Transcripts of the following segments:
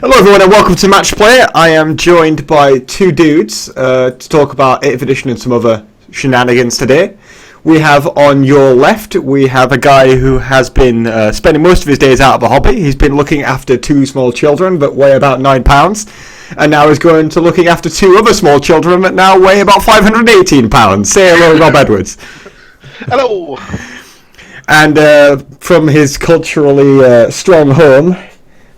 Hello everyone and welcome to Match Play. I am joined by two dudes to talk about 8th edition and some other shenanigans today. We have on your left, we have a guy who has been spending most of his days out of a hobby. He's been looking after two small children that weigh about £9, and now he's going to looking after two other small children that now weigh about £518. Say hello, Rob Edwards. Hello. And from his culturally strong home,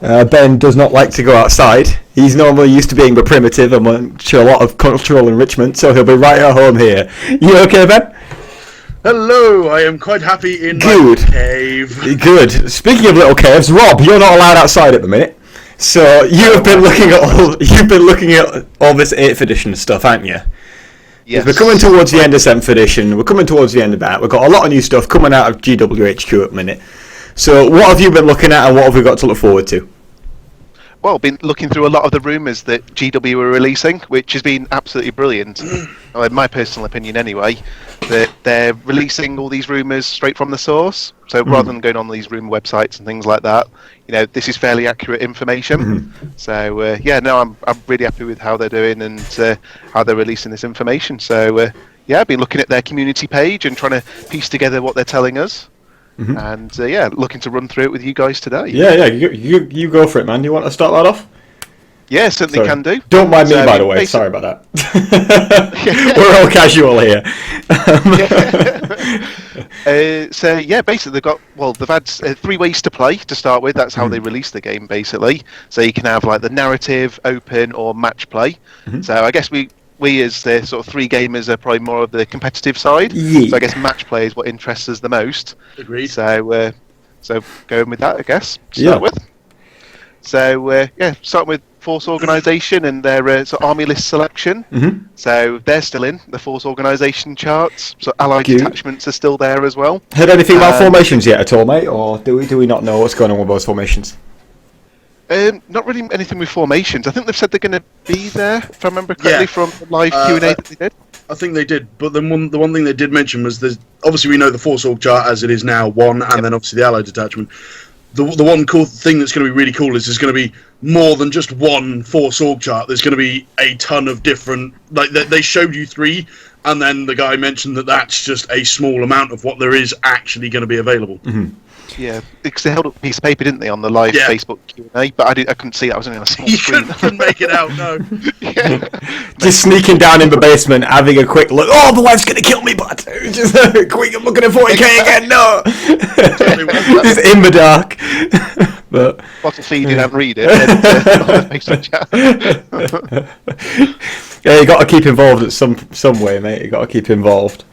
Ben does not like to go outside. He's normally used to being the primitive and wants to a lot of cultural enrichment, so he'll be right at home here. You okay, Ben? Hello, I am quite happy in my cave. Good. Speaking of little caves, Rob, you're not allowed outside at the minute. So you've been looking at all this 8th edition stuff, haven't you? Yes. We're coming towards the end of 7th edition. We're coming towards the end of that. We've got a lot of new stuff coming out of GWHQ at the minute. So what have you been looking at and what have we got to look forward to? Well, been looking through a lot of the rumours that GW are releasing, which has been absolutely brilliant. Well, in my personal opinion anyway, that they're releasing all these rumours straight from the source. So rather than going on these rumour websites and things like that, you know, this is fairly accurate information. So I'm really happy with how they're doing and how they're releasing this information. So I've been looking at their community page and trying to piece together what they're telling us. And looking to run through it with you guys today. You go for it, man. You want to start that off? Yeah, certainly can do. Don't mind me, by the way. Sorry about that. We're all casual here. Basically they've had 3 ways to play to start with. That's how they release the game, basically. So you can have like the narrative, open, or match play. So I guess we as the sort of 3 gamers are probably more of the competitive side. Yeah. So I guess match play is what interests us the most. Agreed. So going with that, I guess. To start with. So starting with Force Organisation and their sort of army list selection. So they're still in the Force Organisation charts. So allied detachments are still there as well. Heard anything about formations yet at all, mate? Or do we not know what's going on with those formations? Not really anything with formations. I think they've said they're going to be there, if I remember correctly, from the live Q&A that they did. I think they did, but the one thing they did mention was there's obviously we know the Force Org chart as it is now, and then obviously the Allied detachment. The one cool thing that's going to be really cool is there's going to be more than just one Force Org chart. There's going to be a ton of different. Like they showed you 3, and then the guy mentioned that that's just a small amount of what there is actually going to be available. Yeah, because they held up a piece of paper, didn't they, on the live Facebook Q&A? But I couldn't see it. I was only on a small screen. You couldn't make it out, no. Just sneaking down in the basement, having a quick look. Oh, the wife's going to kill me, but just quick, I'm looking at 40k again, no! Just in the dark. But Bottle feed it and read it. Yeah, you got to keep involved at some way, mate. You got to keep involved.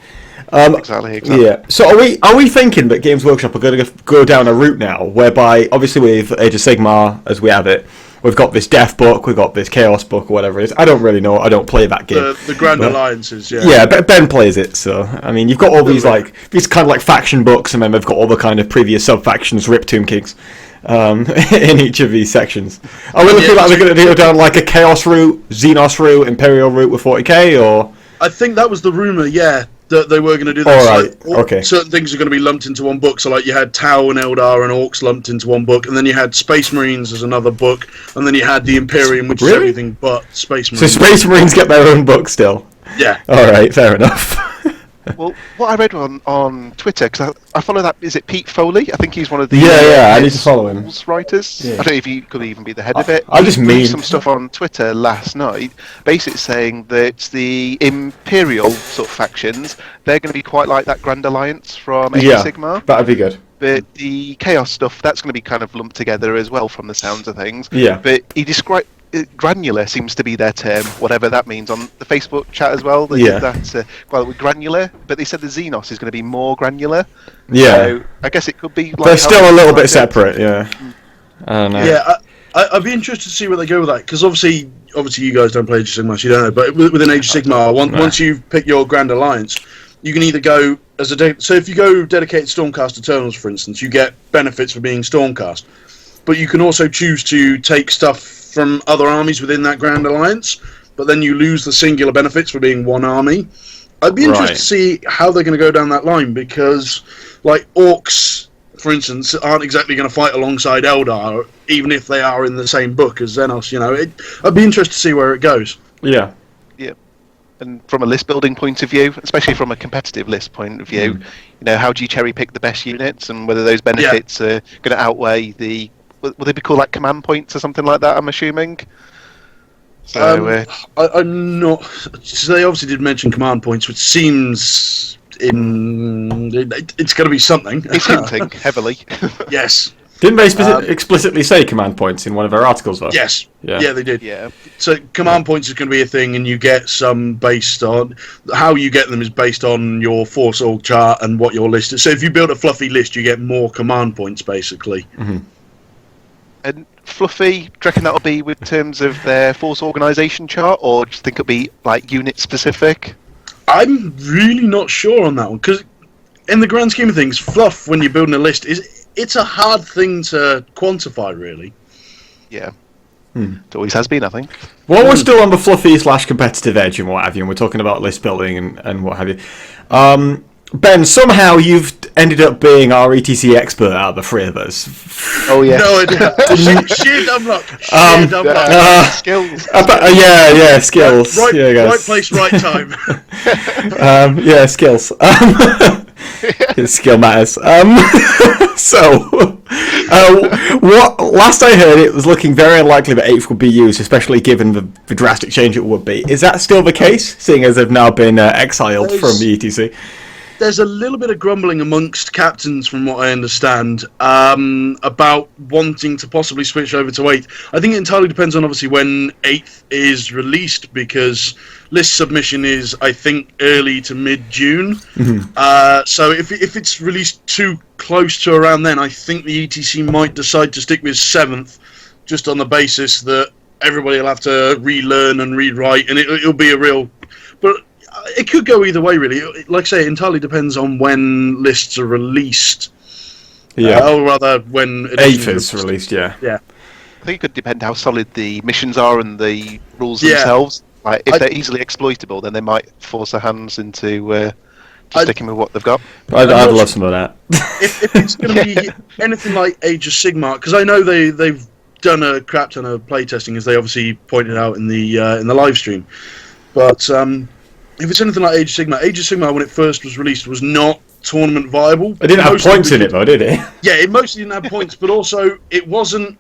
Exactly. Yeah. So are we thinking that Games Workshop are going to go down a route now, whereby obviously with Age of Sigmar as we have it, we've got this Death book, we've got this Chaos book, or whatever it is. I don't really know. I don't play that game. The Grand Alliances, yeah. Yeah, Ben plays it, so I mean, you've got all these these kind of like faction books, and then we've got all the kind of previous sub factions, Rip Tomb Kings, in each of these sections. Are we looking like they're going to go down like a Chaos route, Xenos route, Imperial route with 40k, or? I think that was the rumor, yeah. That they were going to do this. All right. Okay. Certain things are going to be lumped into one book. So, like, you had Tau and Eldar and Orcs lumped into one book, and then you had Space Marines as another book, and then you had the Imperium, which is everything but Space Marines. So Space Marines get their own book still? Yeah. All right, fair enough. Well, what I read on Twitter, because I follow that, is it Pete Foley? I think he's one of the I need to follow him. Writers. Yeah. I don't know if he could even be the head of it. I just mean some stuff on Twitter last night, basically saying that the Imperial sort of factions, they're going to be quite like that Grand Alliance from Age of Sigmar. That'd be good. But the Chaos stuff, that's going to be kind of lumped together as well, from the sounds of things. Yeah. But he described. Granular seems to be their term, whatever that means, on the Facebook chat as well. They did that, granular, but they said the Xenos is going to be more granular. Yeah. So I guess it could be. Like they're still a little bit separate, yeah. I don't know. Yeah, I'd be interested to see where they go with that, because obviously you guys don't play Age of Sigmar, so you don't know. But within Age of Sigmar, once you pick your Grand Alliance, you can either go as so if you go dedicated Stormcast Eternals, for instance, you get benefits for being Stormcast, but you can also choose to take stuff from other armies within that Grand Alliance, but then you lose the singular benefits for being one army. I'd be interested to see how they're going to go down that line, because like Orcs for instance, aren't exactly going to fight alongside Eldar, even if they are in the same book as Xenos. I'd be interested to see where it goes. Yeah. Yeah. And from a list building point of view, especially from a competitive list point of view, how do you cherry pick the best units, and whether those benefits are going to outweigh the, will they be called like command points or something like that, I'm assuming? So I'm not. So they obviously did mention command points, which seems it's going to be something. it's hinting heavily. Yes. Didn't they explicitly say command points in one of their articles, though? Yes. Yeah, they did. Yeah. So command points is going to be a thing, and you get some based on how you get them is based on your force org chart and what your list is. So if you build a fluffy list, you get more command points, basically. Mm-hmm. And fluffy, do you reckon that'll be with terms of their force organisation chart, or do you think it'll be like unit specific? I'm really not sure on that one, because in the grand scheme of things, fluff when you're building a list it's a hard thing to quantify, really. Yeah. It always has been, I think. Well, we're still on the fluffy / competitive edge and what have you, and we're talking about list building and what have you. Ben, somehow you've ended up being our ETC expert out of the three of us. Oh, yeah. No idea. Sheer dumb luck. Sheer dumb luck. Skills. Yeah, skills. Right place, right time. Skills. Skill matters. What last I heard, it was looking very unlikely that 8th would be used, especially given the drastic change it would be. Is that still the case, seeing as they've now been exiled from the ETC? There's a little bit of grumbling amongst captains, from what I understand, about wanting to possibly switch over to 8th. I think it entirely depends on, obviously, when 8th is released, because list submission is, I think, early to mid-June. Mm-hmm. So if it's released too close to around then, I think the ETC might decide to stick with 7th, just on the basis that everybody will have to relearn and rewrite, and it'll be a real... But it could go either way, really. Like I say, it entirely depends on when lists are released. Yeah. Or rather, when... 8th is released, yeah. Yeah. I think it could depend how solid the missions are and the rules themselves. Like, if they're easily exploitable, then they might force their hands into sticking with what they've got. I'd love some of that. If it's going to be anything like Age of Sigmar, because I know they've done a crap ton of playtesting, as they obviously pointed out in the live stream. But if it's anything like Age of Sigmar, when it first was released, was not tournament viable. It didn't have points in it, though, did it? Yeah, it mostly didn't have points, but also it wasn't...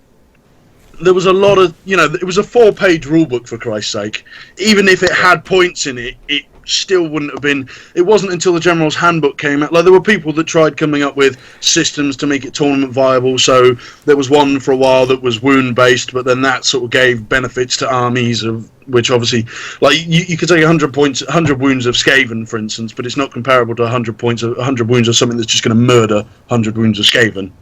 There was a lot of, it was a 4-page rulebook, for Christ's sake. Even if it had points in it, it still wouldn't have been... It wasn't until the General's Handbook came out. Like, there were people that tried coming up with systems to make it tournament viable, so there was one for a while that was wound-based, but then that sort of gave benefits to armies, of which obviously... Like, you could take 100 wounds of Skaven, for instance, but it's not comparable to 100 wounds of something that's just going to murder 100 wounds of Skaven.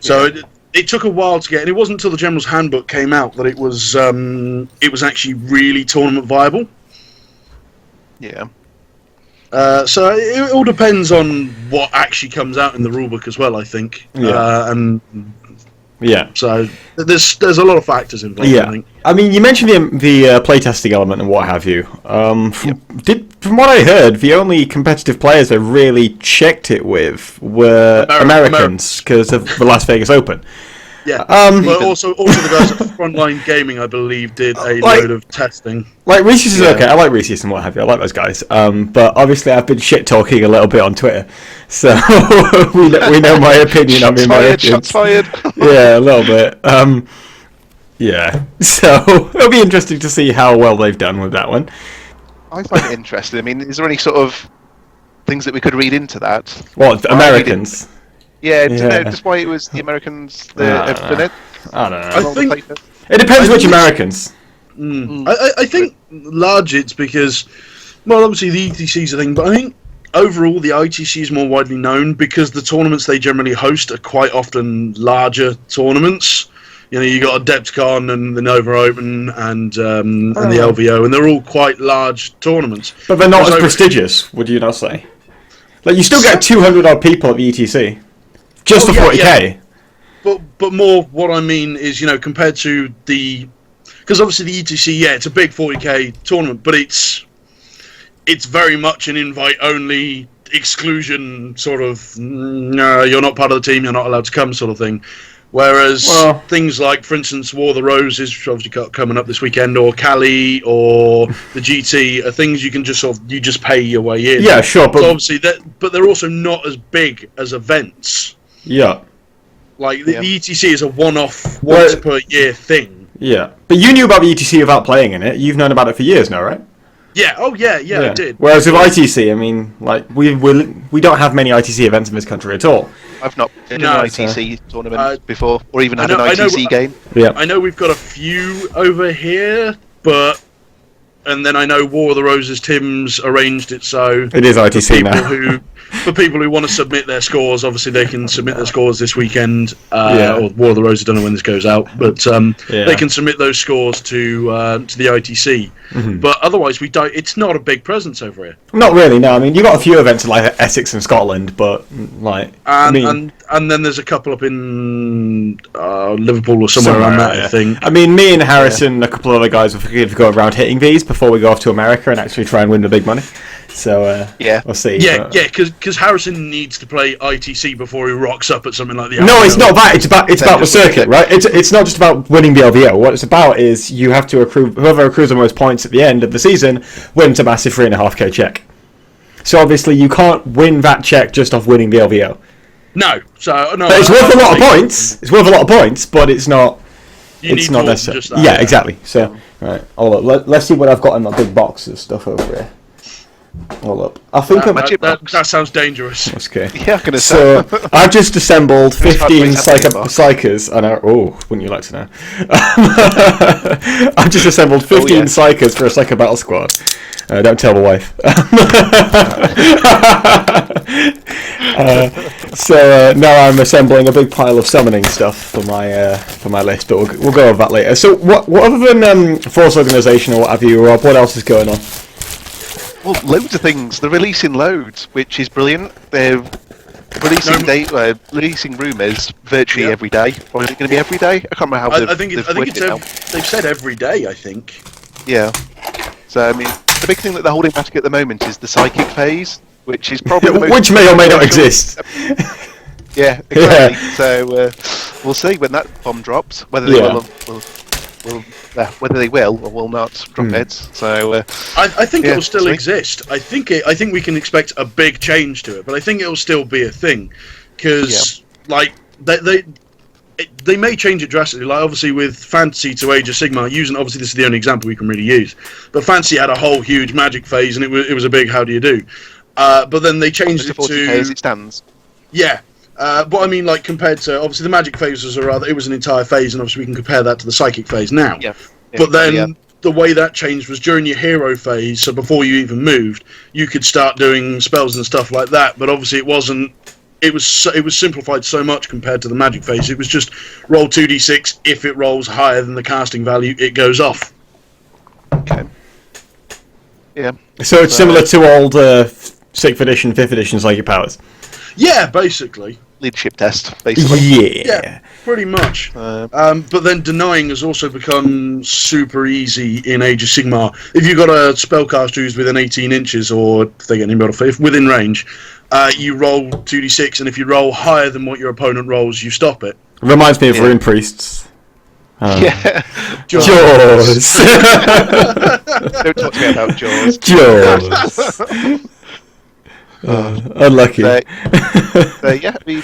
So... It took a while to get, and it wasn't until the General's Handbook came out that it was actually really tournament viable. Yeah. So it all depends on what actually comes out in the rulebook as well, I think. Yeah. Yeah. So there's a lot of factors involved. Yeah. I think. I mean, you mentioned the playtesting element and what have you. From what I heard, the only competitive players that really checked it with were Americans because of the Las Vegas Open. Yeah. But also the guys at Frontline Gaming, I believe, did a load of testing. Like Reese's is okay. I like Reese's and what have you. I like those guys. But obviously, I've been shit talking a little bit on Twitter, so we know my opinion. Shots fired. Yeah, a little bit. Yeah. So it'll be interesting to see how well they've done with that one. I find it interesting. I mean, is there any sort of things that we could read into that? What, Americans? Yeah, just why it was the Americans that have been it. I don't know. I think it depends which Americans. I think largely it's because, well, obviously the ETC is a thing, but I think overall the ITC is more widely known because the tournaments they generally host are quite often larger tournaments. You got Adepticon and the Nova Open and the LVO, and they're all quite large tournaments. But they're not as prestigious, would you not say? Like, you still get 200 odd people at the ETC. Just for 40k. Yeah. But more what I mean is, compared to the... Because obviously the ETC, it's a big 40k tournament, but it's very much an invite-only... exclusion sort of, no, you're not part of the team, you're not allowed to come sort of thing. Whereas things like, for instance, War of the Roses, which obviously got coming up this weekend, or Cali, or the GT, are things you can just you just pay your way in. Yeah, sure, but so obviously but they're also not as big as events. Yeah. Like the ETC is a one-off, once per year thing. Yeah, but you knew about the ETC without playing in it. You've known about it for years now, right? Yeah. Oh, yeah. I did. Whereas with ITC, I mean, like we don't have many ITC events in this country at all. I've not been in an ITC tournament before, or even had an ITC game. Yeah. I know we've got a few over here, and then I know War of the Roses, Tim's arranged it so it is ITC now. For people who want to submit their scores, obviously they can submit their scores this weekend. Or War of the Roses, I don't know when this goes out, but they can submit those scores to the ITC. Mm-hmm. But otherwise, we don't. It's not a big presence over here. Not really. No, I mean you got a few events in like Essex and Scotland, but like and then there's a couple up in Liverpool or somewhere around that. Yeah. I think. I mean, me and Harrison, and a couple of other guys, will go around hitting these before we go off to America and actually try and win the big money. So we'll see. Yeah, because Harrison needs to play ITC before he rocks up at something like the. No, it's not that. It's about the circuit, right? It's not just about winning the LVO. What it's about is you have to accrue. Whoever accrues the most points at the end of the season wins a massive 3.5k check. So obviously you can't win that check just off winning the LVO. No, but it's worth a lot of points. It's worth a lot of points, but it's not. It's not necessary. Yeah, exactly. So right, hold up. Let's see what I've got in that big box of stuff over here. Hold up. I think that sounds dangerous. That's okay. Yeah, I'm gonna say. So I've just assembled 15 psychers. I know. Oh, wouldn't you like to know? I've just assembled 15 psychers for a psycho battle squad. Don't tell the wife. So now I'm assembling a big pile of summoning stuff for my list, but we'll go over that later. So what other than Force Organisation or what have you, Rob? What else is going on? Well, loads of things. They're releasing loads, which is brilliant. They're releasing rumours virtually every day. Or is it going to be every day? I can't remember how they've said every day, I think. Yeah. So, I mean, the big thing that they're holding back at the moment is the psychic phase, which is probably which may or may not exist. Yeah, exactly. Yeah. So, we'll see when that bomb drops, whether they whether they will or will not drop heads. So I think it will still exist. I think we can expect a big change to it, but I think it will still be a thing because like they may change it drastically. Like obviously with Fantasy to Age of Sigmar, obviously this is the only example we can really use. But Fantasy had a whole huge Magic phase, and it was a big how do you do. But then they changed it to as it stands. Yeah. But I mean, like compared to obviously the Magic phase was it was an entire phase, and obviously we can compare that to the Psychic phase now. Yeah. But then the way that changed was during your Hero phase. So before you even moved, you could start doing spells and stuff like that. But obviously it wasn't. It was simplified so much compared to the Magic phase. It was just roll 2d6. If it rolls higher than the casting value, it goes off. Okay. Yeah. So it's similar to old 6th edition, 5th edition Psychic Powers. Yeah, basically. Leadership test, basically. Yeah, pretty much. But then denying has also become super easy in Age of Sigmar. If you've got a spellcaster who's within 18 inches, or if they get anybody within range, you roll 2d6, and if you roll higher than what your opponent rolls, you stop it. Reminds me of Rune Priests. Jaws. Don't talk to me about Jaws. Jaws. Unlucky. I mean,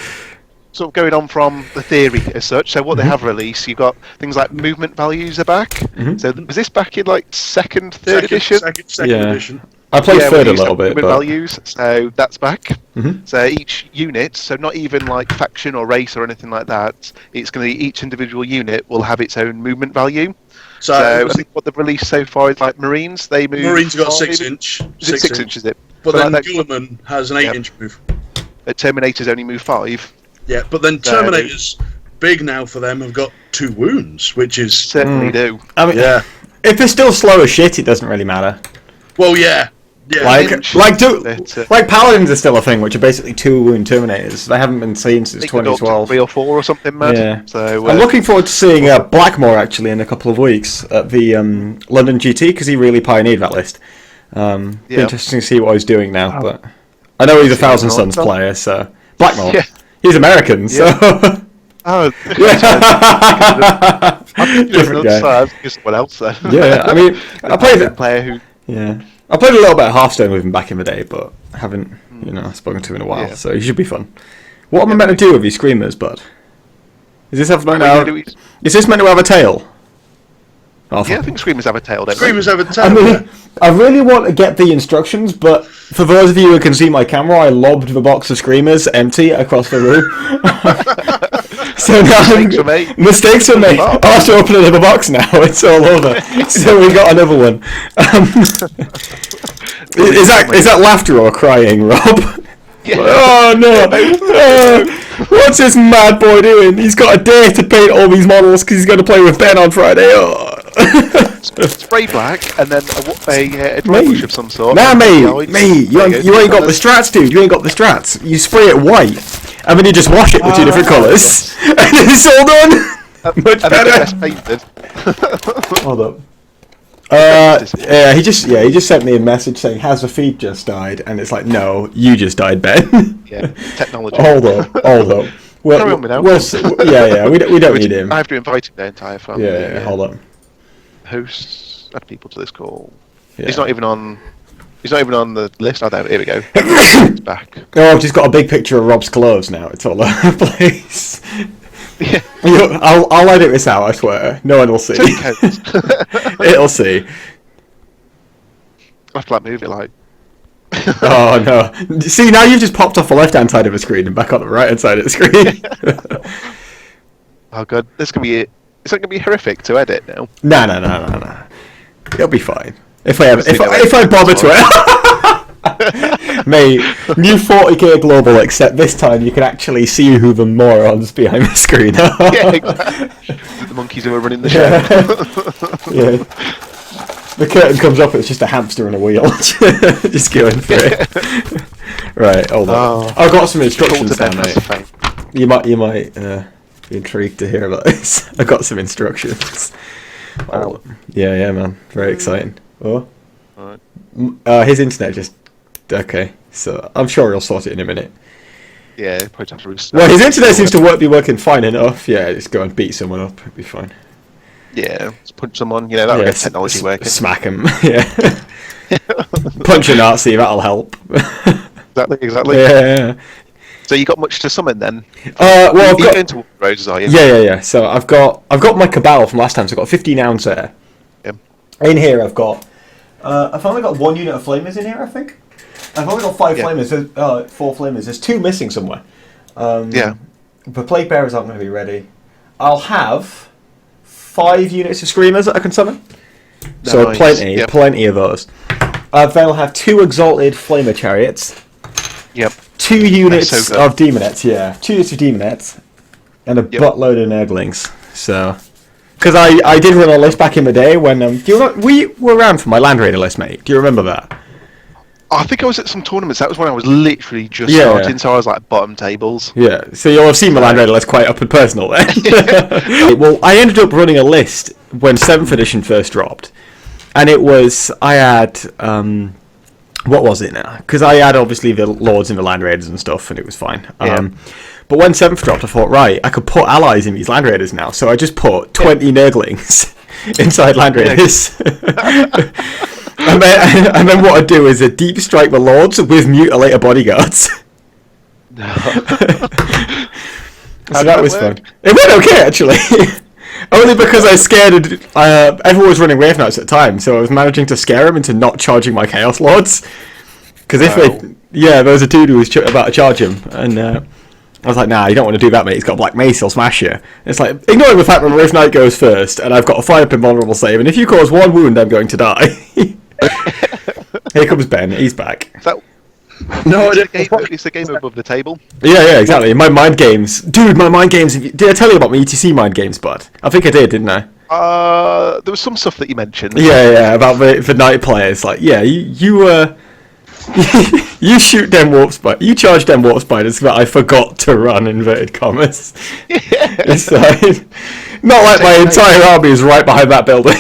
sort of going on from the theory as such. So what they have released, you've got things like movement values are back. Mm-hmm. So was this back in like second edition? Second edition. I played third a little bit. Movement values, so that's back. Mm-hmm. So each unit, so not even like faction or race or anything like that. It's going to be each individual unit will have its own movement value. So I think what they've released so far is like Marines. They move. Marines got 6 inch. 6 inch, is it? But then Guilliman has an 8-inch move. Terminators only move 5. Yeah, but then Terminators, big now for them, have got 2 wounds, which is certainly do. I mean, if they're still slow as shit, it doesn't really matter. Well, yeah. Like Paladins are still a thing, which are basically 2 wound Terminators. They haven't been seen since 2012. 3 or 4 or something mad. Yeah. So I'm looking forward to seeing Blackmore actually in a couple of weeks at the London GT because he really pioneered that list. Be interesting to see what he's doing now, but I know he's a See, Thousand no, Suns no. player, so Blackmore. Yeah. He's American, so Oh, different guy. Just someone else then. Yeah, I mean, I played a player who. Yeah, I played a little bit of Hearthstone with him back in the day, but haven't spoken to him in a while. Yeah. So he should be fun. What am I meant to do with these screamers, bud? Is this have Is this meant to have a tail? Oh, Yeah, I think Screamers have a tail, don't they? Screamers have a I tail. mean, I really want to get the instructions, but for those of you who can see my camera, I lobbed the box of Screamers empty across the room. So now Mistakes were made. Mistakes were made. Oh. I have to open another box now. It's all over. So we got another one. Is that laughter or crying, Rob? Yeah. Oh no! What's this mad boy doing? He's got a day to paint all these models because he's going to play with Ben on Friday. Oh. Spray black and then a dry brush of some sort. Nah, mate, you There ain't got the strats, dude. You ain't got the strats. You spray it white, and then you just wash it with two different colours, and it's all done. Much and better. less painted. Hold up. Yeah, he just sent me a message saying, "Has the feed just died?" And it's like, "No, you just died, Ben." Yeah, technology. Hold up. Carry on without we'll him. yeah, we don't need him. I have to invite him their entire family. Yeah, hold up. Hosts, add people to this call. Yeah. He's not even on the list. Oh, there, here we go. He's back. Oh, I've just got a big picture of Rob's clothes now. It's all over the place. Yeah. I'll edit this out, I swear. No one will see. It'll see. I have to move it like. Oh no. See, now you've just popped off the left-hand side of the screen and back on the right-hand side of the screen. Oh god, it's gonna be horrific to edit now. No. It'll be fine. If I bother to it. Mate, new 40k global, except this time you can actually see who the morons behind the screen are. Yeah, exactly. The monkeys who are running the show. Yeah. The curtain comes up, it's just a hamster on a wheel. Just going for it. Right, hold on. Oh. I've got some Call instructions to now, bed, mate. that's the thing. You might be intrigued to hear about this. I've got some instructions. Wow. Yeah, man. Very exciting. Oh. Alright. His internet just... Okay, so I'm sure he'll sort it in a minute. Yeah, probably have to restart. Well, his internet seems to be working fine enough. Yeah, just go and beat someone up. It'll be fine. Yeah, just punch someone. That'll get technology working. Smack him. Yeah. Punch a Nazi, that'll help. Exactly. Yeah. So you got much to summon then? Well, I've You're got... going to Roses, are you? Yeah. So I've got my Cabal from last time. So I've got 15 ounce there. Yeah. In here, I've got. I've only got one unit of flamers in here, I think. I've only got 5 flamers. There's, 4 flamers. There's 2 missing somewhere. Yeah. The plague bearers aren't going to be ready. I'll have 5 units of screamers that I can summon. So Nice. plenty of those. Then I'll have 2 exalted flamer chariots. Yep. 2 units so good. of demonettes, 2 units of demonettes, and a buttload of nurglings. So, because I did run a list back in the day when we were around for my Land Raider list, mate. Do you remember that? I think I was at some tournaments. That was when I was literally just Yeah. starting, so I was like bottom tables. Yeah. So you'll have seen my Land Raider list quite up and personal then. Well, I ended up running a list when 7th edition first dropped, and it was I had what was it now? Because I had obviously the Lords and the Land Raiders and stuff, and it was fine. Yeah. But when 7th dropped, I thought, right, I could put allies in these Land Raiders now. So I just put 20 Nurglings inside Land Raiders. and then what I'd do is a deep strike the Lords with Mutilator bodyguards. So that was fun. It went okay, actually. Only because I scared... everyone was running Wraith Knights at the time, so I was managing to scare them into not charging my Chaos Lords. Because if they... Yeah, there was a dude who was about to charge him, and I was like, nah, you don't want to do that, mate. He's got Black Mace, he'll smash you. It's like, ignoring the fact that Wraith Knight goes first, and I've got a fire up invulnerable save, and if you cause 1 wound, I'm going to die. Here comes Ben, he's back. No, It's the game above the table. Yeah, exactly. My mind games. Dude, my mind games. Did I tell you about my ETC mind games, bud? I think I did, didn't I? There was some stuff that you mentioned. Yeah, about the night players. Like, yeah, you you shoot them warp spiders. You charge them warp spiders that I forgot to run, inverted commas. It's like, not like my entire army is right behind that building.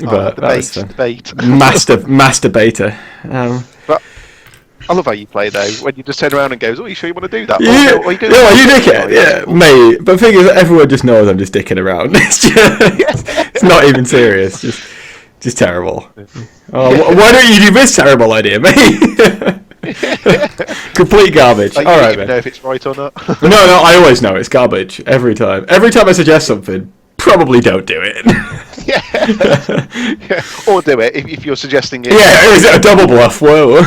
But that was fun. Debate. Masturbator. But I love how you play though. When you just turn around and goes, "Oh, you sure you want to do that?" Yeah, Oh, no, what are you doing? you dickhead, yeah, mate. But the thing is, everyone just knows I'm just dicking around. It's not even serious. Just terrible. Oh, why don't you do this terrible idea, mate? Complete garbage. Like, All you don't right, even man. know if it's right or not. No, I always know it's garbage every time. Every time I suggest something, probably don't do it. Yeah. Or do it if you're suggesting it. Yeah, is it a double bluff? Whoa.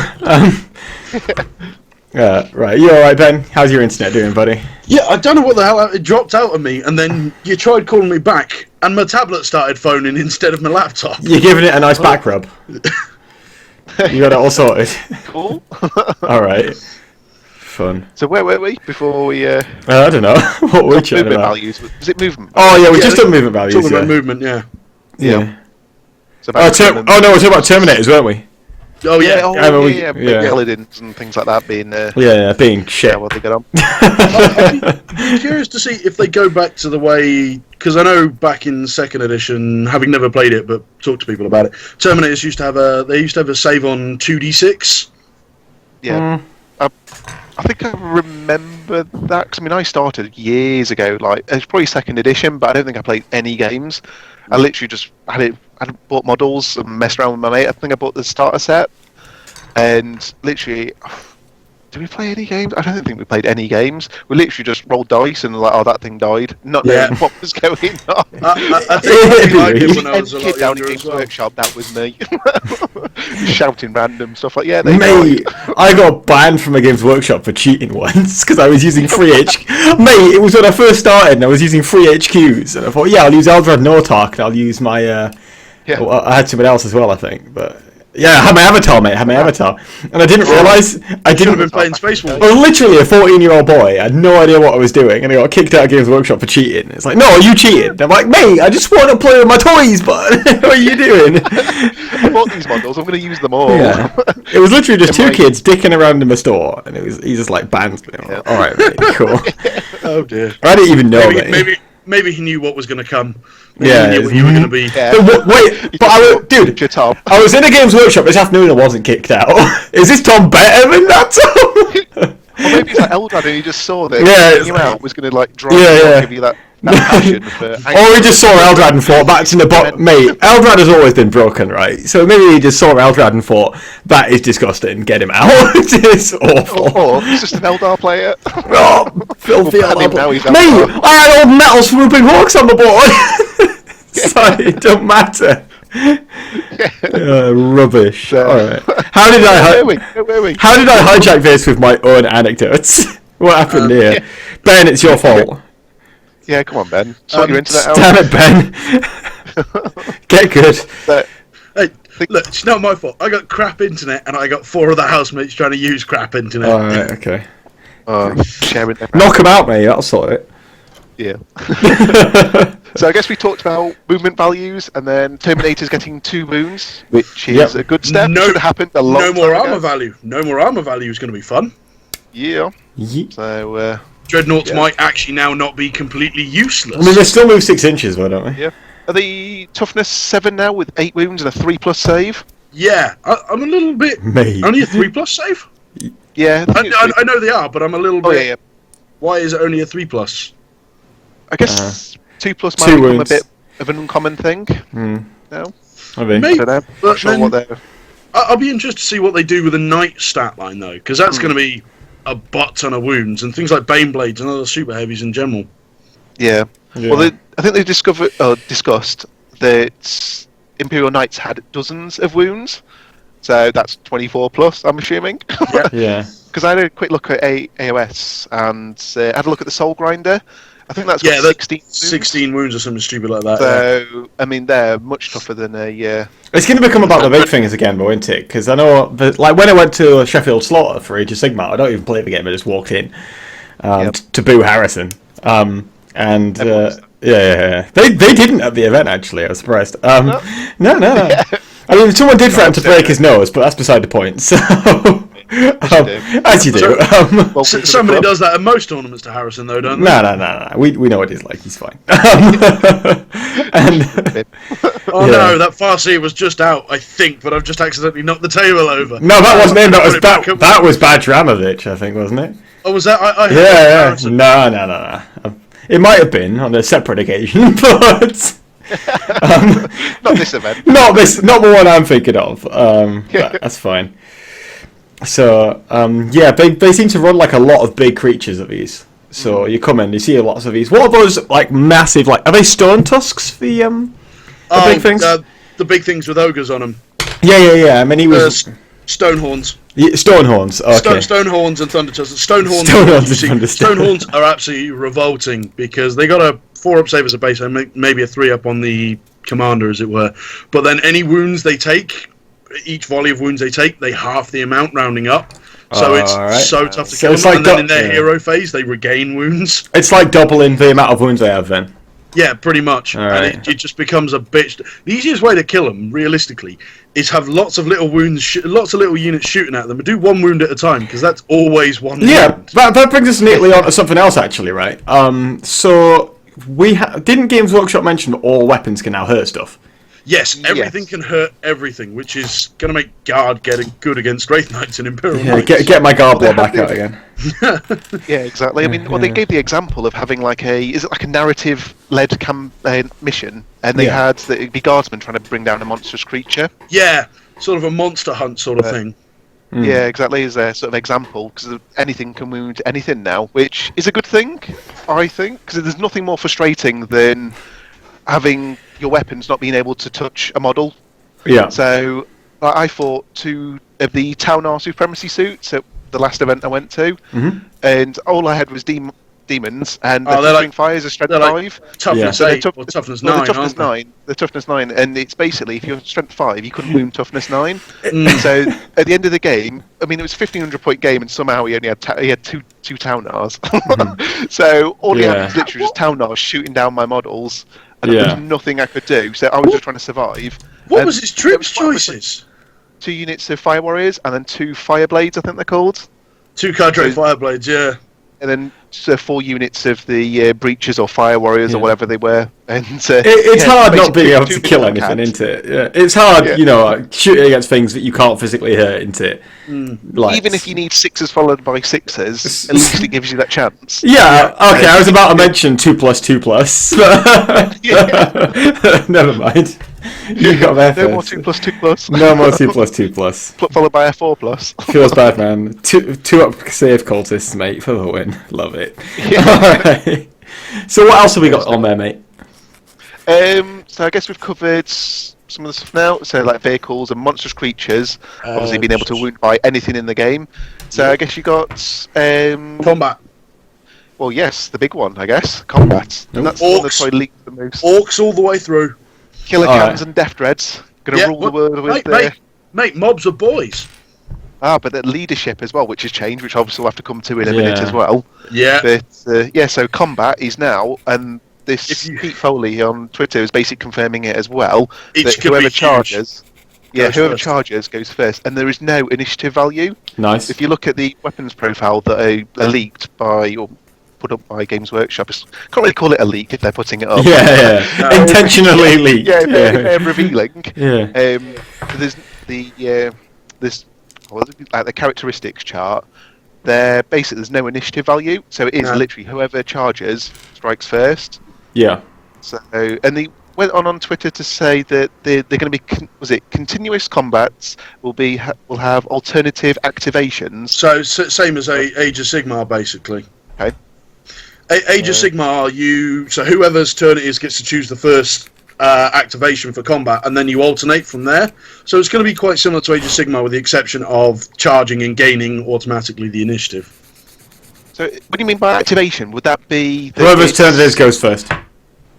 Right, you alright, Ben? How's your internet doing, buddy? Yeah, I don't know what the hell, it dropped out of me, and then you tried calling me back, and my tablet started phoning instead of my laptop. You're giving it a nice back rub. You got it all sorted. Cool. Alright. Fun. So where were we before we? I don't know. What were we chatting Movement about? values. Was it movement? Oh, yeah, we Yeah, just done movement values. Talking Yeah. about movement, yeah. Yeah. So Oh, no, we're talking about Terminators, weren't we? Oh, yeah. Yeah, yeah. Paladins and things like that being. Yeah, being shit. Yeah, what they got on. I'm curious to see if they go back to the way, because I know back in second edition, having never played it but talked to people about it, Terminators used to have a save on 2d6. Yeah. I think I remember that because I started years ago. Like it was probably second edition, but I don't think I played any games. I literally just I bought models and messed around with my mate. I think I bought the starter set, and literally, did we play any games? I don't think we played any games. We literally just rolled dice and like, oh, that thing died. Not knowing what was going on. I think I liked it when I was a Any lot kid down in younger Games as well. Workshop, that was me. Shouting random stuff like, yeah, they Mate, died. I got banned from a Games Workshop for cheating once because I was using free HQ. Mate, it was when I first started and I was using free HQs. And I thought, yeah, I'll use Eldrad Nortark and I'll use my. Yeah. Well, I had someone else as well, I think. But yeah, I had my avatar, mate. I had my avatar. And I didn't realise. I Should have didn't. been playing Space Wolf. I was literally a 14-year-old boy. I had no idea what I was doing, and I got kicked out of Games Workshop for cheating. It's like, no, you cheated. I'm like, mate, I just want to play with my toys, but what are you doing? I bought these models. I'm going to use them all. Yeah. It was literally just two Right. kids dicking around in the store, and he just like banned me. I'm like, all right, mate, cool. Oh dear. I didn't even know Maybe he knew what was going to come. Maybe Yeah, he knew what you were going to be. Yeah. Wait, but dude, Your Tom. I was in a Games Workshop this afternoon and wasn't kicked out. Is this Tom better than that Tom? Or maybe it's like Eldrad and he just saw that Yeah, kicking it's you like- out was going to like drive Yeah, you yeah. and give you that passion for. Or he just saw Eldrad and thought, that's in the bottom. Mate, Eldrad has always been broken, right? So maybe he just saw Eldrad and thought, that is disgusting, get him out. It's awful. Or he's just an Eldar player. Oh, filthy We'll ban him now, Eldar. he's Mate, Eldar. I had old metal swooping hawks on the board. Sorry, it don't matter. Rubbish. Alright. How did I Where are we? How did I hijack this with my own anecdotes? What happened here? yeah. Ben, it's your fault. Yeah, come on, Ben. Sort your internet out. Damn it, Ben. Get good. But Hey, look, it's not my fault. I got crap internet, and I got 4 other housemates trying to use crap internet. Alright, okay. sharing them. Knock him out, mate. That'll sort it. Yeah. So I guess we talked about movement values, and then Terminator's getting 2 wounds, which is Yep. a good step. No- Should have happened a long No time more ago. armor value. No more armor value is going to be fun. Yeah. Ye- So Dreadnoughts Yeah. might actually now not be completely useless. I mean, they still move 6 inches, though, don't they? yeah. Are they toughness 7 now with 8 wounds and a 3+ save? Yeah, I'm a little bit. Mate. Only a 3+ save? Yeah. I know they are, but I'm a little Oh bit. yeah. Why is it only a 3+? I guess 2+ might 2 become wounds. a bit of an uncommon thing. Hmm. No, I mean, Maybe. I don't know. But Not sure then- what they're. I'll be interested to see what they do with the knight stat line though, because that's going to be a butt ton of wounds and things like Bane Blades and other super heavies in general. Yeah. yeah. Well, I think they discussed that Imperial Knights had dozens of wounds, so that's 24+. I'm assuming. yeah. Because I had a quick look at AOS and had a look at the Soul Grinder. I think that's got Yeah, that's 16 wounds. 16 wounds or something stupid like that. Yeah. So I mean, they're much tougher than a. It's going to become about the big things again, though, isn't it? Because I know, like, when I went to Sheffield Slaughter for Age of Sigmar, I don't even play the game, I just walked in Yep. to boo Harrison. And, Everyone's- yeah. They didn't at the event, actually, I was surprised. No. I mean, someone did threaten to break his nose, but that's beside the point, so... As you do. Welcome to the Somebody club. does that at most tournaments to Harrison though, don't they? No. We know what he's like. He's fine. And Oh Yeah. no, that Farseer was just out, I think, but I've just accidentally knocked the table over. No, that wasn't him. That Put was it back up. that was Badramovich, I think, wasn't it? Oh, was that? I heard that Yeah, yeah. comparison. No. It might have been on a separate occasion, but Not this event. not the one I'm thinking of. But that's fine. So, yeah, they seem to run like a lot of big creatures of these. So you come in, you see lots of these. What are those like massive? Like, are they stone tusks? The big things. The big things with ogres on them. Yeah. I mean, he was Stonehorns. Stonehorns. Okay. Stonehorns and Thunder Tusks. Stonehorns. Stonehorns and Thunder Tusks. Stonehorns are absolutely revolting because they got a 4-up save as a base and maybe a 3-up on the commander, as it were. But then any wounds they take, each volley of wounds they take, they half the amount, rounding up. So it's Alright. so tough to So kill it's them. like And then in their yeah. hero phase, they regain wounds. It's like doubling the amount of wounds they have then. Yeah, pretty much. Alright. And it just becomes a bitch. The easiest way to kill them, realistically, is have lots of little wounds, lots of little units shooting at them, but do one wound at a time, because that's always one Yeah, wound. that brings us neatly on to something else actually, right? So we didn't Games Workshop mention that all weapons can now hurt stuff? Yes, everything Yes. can hurt everything, which is going to make Guard get good against Wraith Knights and Imperial Yeah, Knights. get my Garbler Well, they back have out the- again. Yeah, exactly. I mean, well, they gave the example of having like is it like a narrative-led mission, and they Yeah. had it'd be guardsmen trying to bring down a monstrous creature. Yeah, sort of a monster hunt sort of thing. Yeah, exactly. As a sort of example, because anything can wound anything now, which is a good thing, I think, because there's nothing more frustrating than having your weapons not being able to touch a model. Yeah. So I fought 2 of the Taunar supremacy suits at the last event I went to, and all I had was demons, and Oh, the they're Flickering like- Fires are strength They're like 5. toughness So they're 8 tough- or toughness Well, 9, the toughness aren't they? 9. The toughness 9, and it's basically if you're strength 5, you couldn't wound toughness 9. Mm. So at the end of the game, I mean, it was a 1,500-point game, and somehow he only had he had two Taunars. So all he had Yeah. was literally just Taunars shooting down my models, and Yeah. there was nothing I could do. So I was just trying to survive. What And was his troops it was quite choices? 2 units of Fire Warriors, and then 2 Fire Blades, I think they're called. 2 Cadre So- Fireblades, yeah. And then 4 units of the Breachers or Fire Warriors Yeah. or whatever they were. And It's yeah, hard not basically being able to 2 kill different anything, cats. isn't it? Yeah. It's hard, Yeah. you know, shooting against things that you can't physically hurt, isn't it? Like, Even if you need 6s followed by 6s, at least it gives you that chance. Yeah, okay, I was about to mention 2+2+. Never mind. You got there No more first. 2+2+. No more 2+2+. Followed by a 4+. Feels bad, man. Two up save cultists, mate, for the win. Love it. Yeah. Alright. So what else have we got on there, mate? So I guess we've covered some of the stuff now. So like vehicles and monstrous creatures, obviously being able to wound by anything in the game. So I guess you got Combat. well, yes, the big one, I guess, combat. And that's the one that's Orcs. probably leaked the most. Orcs all the way through. Killer Alright. cans and death dreads. Gonna rule the well, world with mate, mobs are boys. but the leadership as well, which has changed, which obviously we'll have to come to in a minute Yeah. as well. Yeah. But yeah, so combat is now, and this If you- Pete Foley on Twitter is basically confirming it as well. Each That could be whoever huge. charges, Goes whoever first. charges goes first, and there is no initiative value. Nice. If you look at the weapons profile that are leaked by or put up by Games Workshop, can't really call it a leak if they're putting it up. Yeah. No. Intentionally leaked. Yeah, they're revealing. Yeah. So there's the characteristics chart. There's no initiative value, so it is No. literally whoever charges strikes first. Yeah. So and they went on Twitter to say that they're going to be continuous combats will have alternative activations. So same as Age of Sigmar, basically. Okay. Age of Sigmar, so whoever's turn it is gets to choose the first activation for combat, and then you alternate from there. So it's going to be quite similar to Age of Sigmar, with the exception of charging and gaining automatically the initiative. So what do you mean by activation? Would that be that Whoever's it's- turn it is goes first.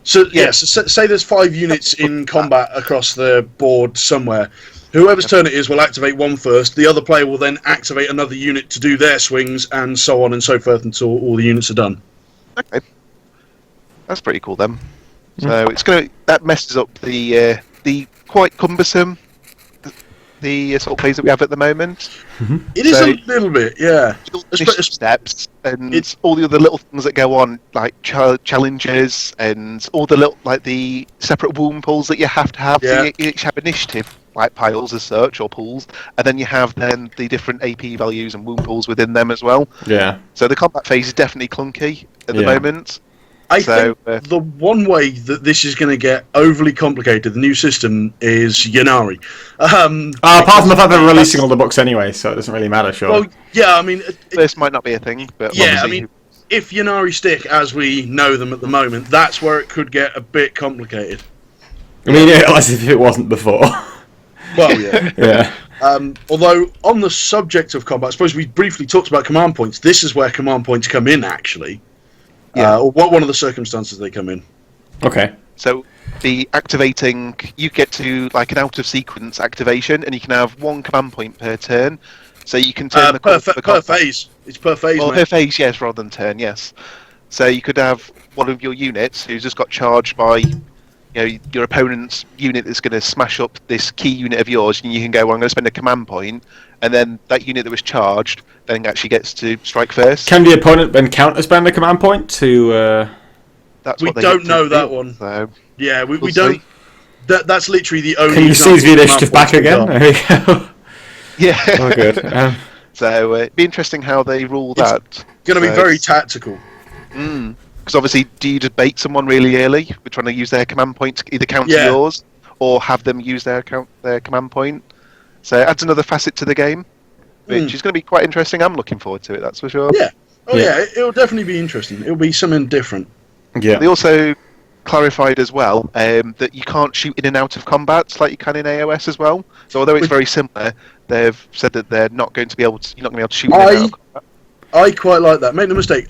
So Yeah. so say there's 5 units in combat across the board somewhere. Whoever's turn it is will activate one first. The other player will then activate another unit to do their swings, and so on and so forth until all the units are done. Okay, that's pretty cool then. So that messes up the quite cumbersome the assault phase that we have at the moment. It is So- a little bit, yeah. All the initiative steps and all the other little things that go on, like challenges and all the little like the separate wound pools that you have to have. So Yeah. you each have initiative like piles as such or pools, and then you have then the different AP values and wound pools within them as well. Yeah. So the combat phase is definitely clunky at the Yeah. moment. I So, think the one way that this is going to get overly complicated, the new system, is Yanari. Apart from the fact they're releasing all the books anyway, so it doesn't really matter, sure. Well, yeah, I mean, This might not be a thing, but yeah, I obviously mean, if Yanari stick as we know them at the moment, that's where it could get a bit complicated. I mean, as if it wasn't before. Well, yeah. Yeah. Although, on the subject of combat, I suppose we briefly talked about command points. This is where command points come in, actually. Yeah. Or what one of the circumstances they come in. Okay. So the activating, you get to like an out of sequence activation, and you can have one command point per turn. So you can turn the Per combat- phase. It's per phase, Well, mate. per phase, yes, rather than turn, yes. So you could have one of your units who's just got charged by, your opponent's unit that's going to smash up this key unit of yours, and you can go, well, I'm going to spend a command point, and then that unit that was charged then actually gets to strike first. Can the opponent then counter spend a command point to? That's We what they don't get to know do, that one. So Yeah, we we'll don't. see. That's literally the only. Can you example seize the of initiative command back points again? we've got. There you go. Yeah. Oh, good. So it'd be interesting how they rule It's that. Going to be So very it's- tactical. Because obviously, do you just bait someone really early? We're trying to use their command point to either counter Yeah. yours or have them use their command point. So it adds another facet to the game, which is going to be quite interesting. I'm looking forward to it, that's for sure. Yeah. Oh Yeah. yeah, it'll definitely be interesting. It'll be something different. Yeah. They also clarified as well that you can't shoot in and out of combat like you can in AOS as well. So although it's very similar, they've said that they're not going to be able to. You're not going to be able to shoot in and out of combat. I quite like that. Make no mistake.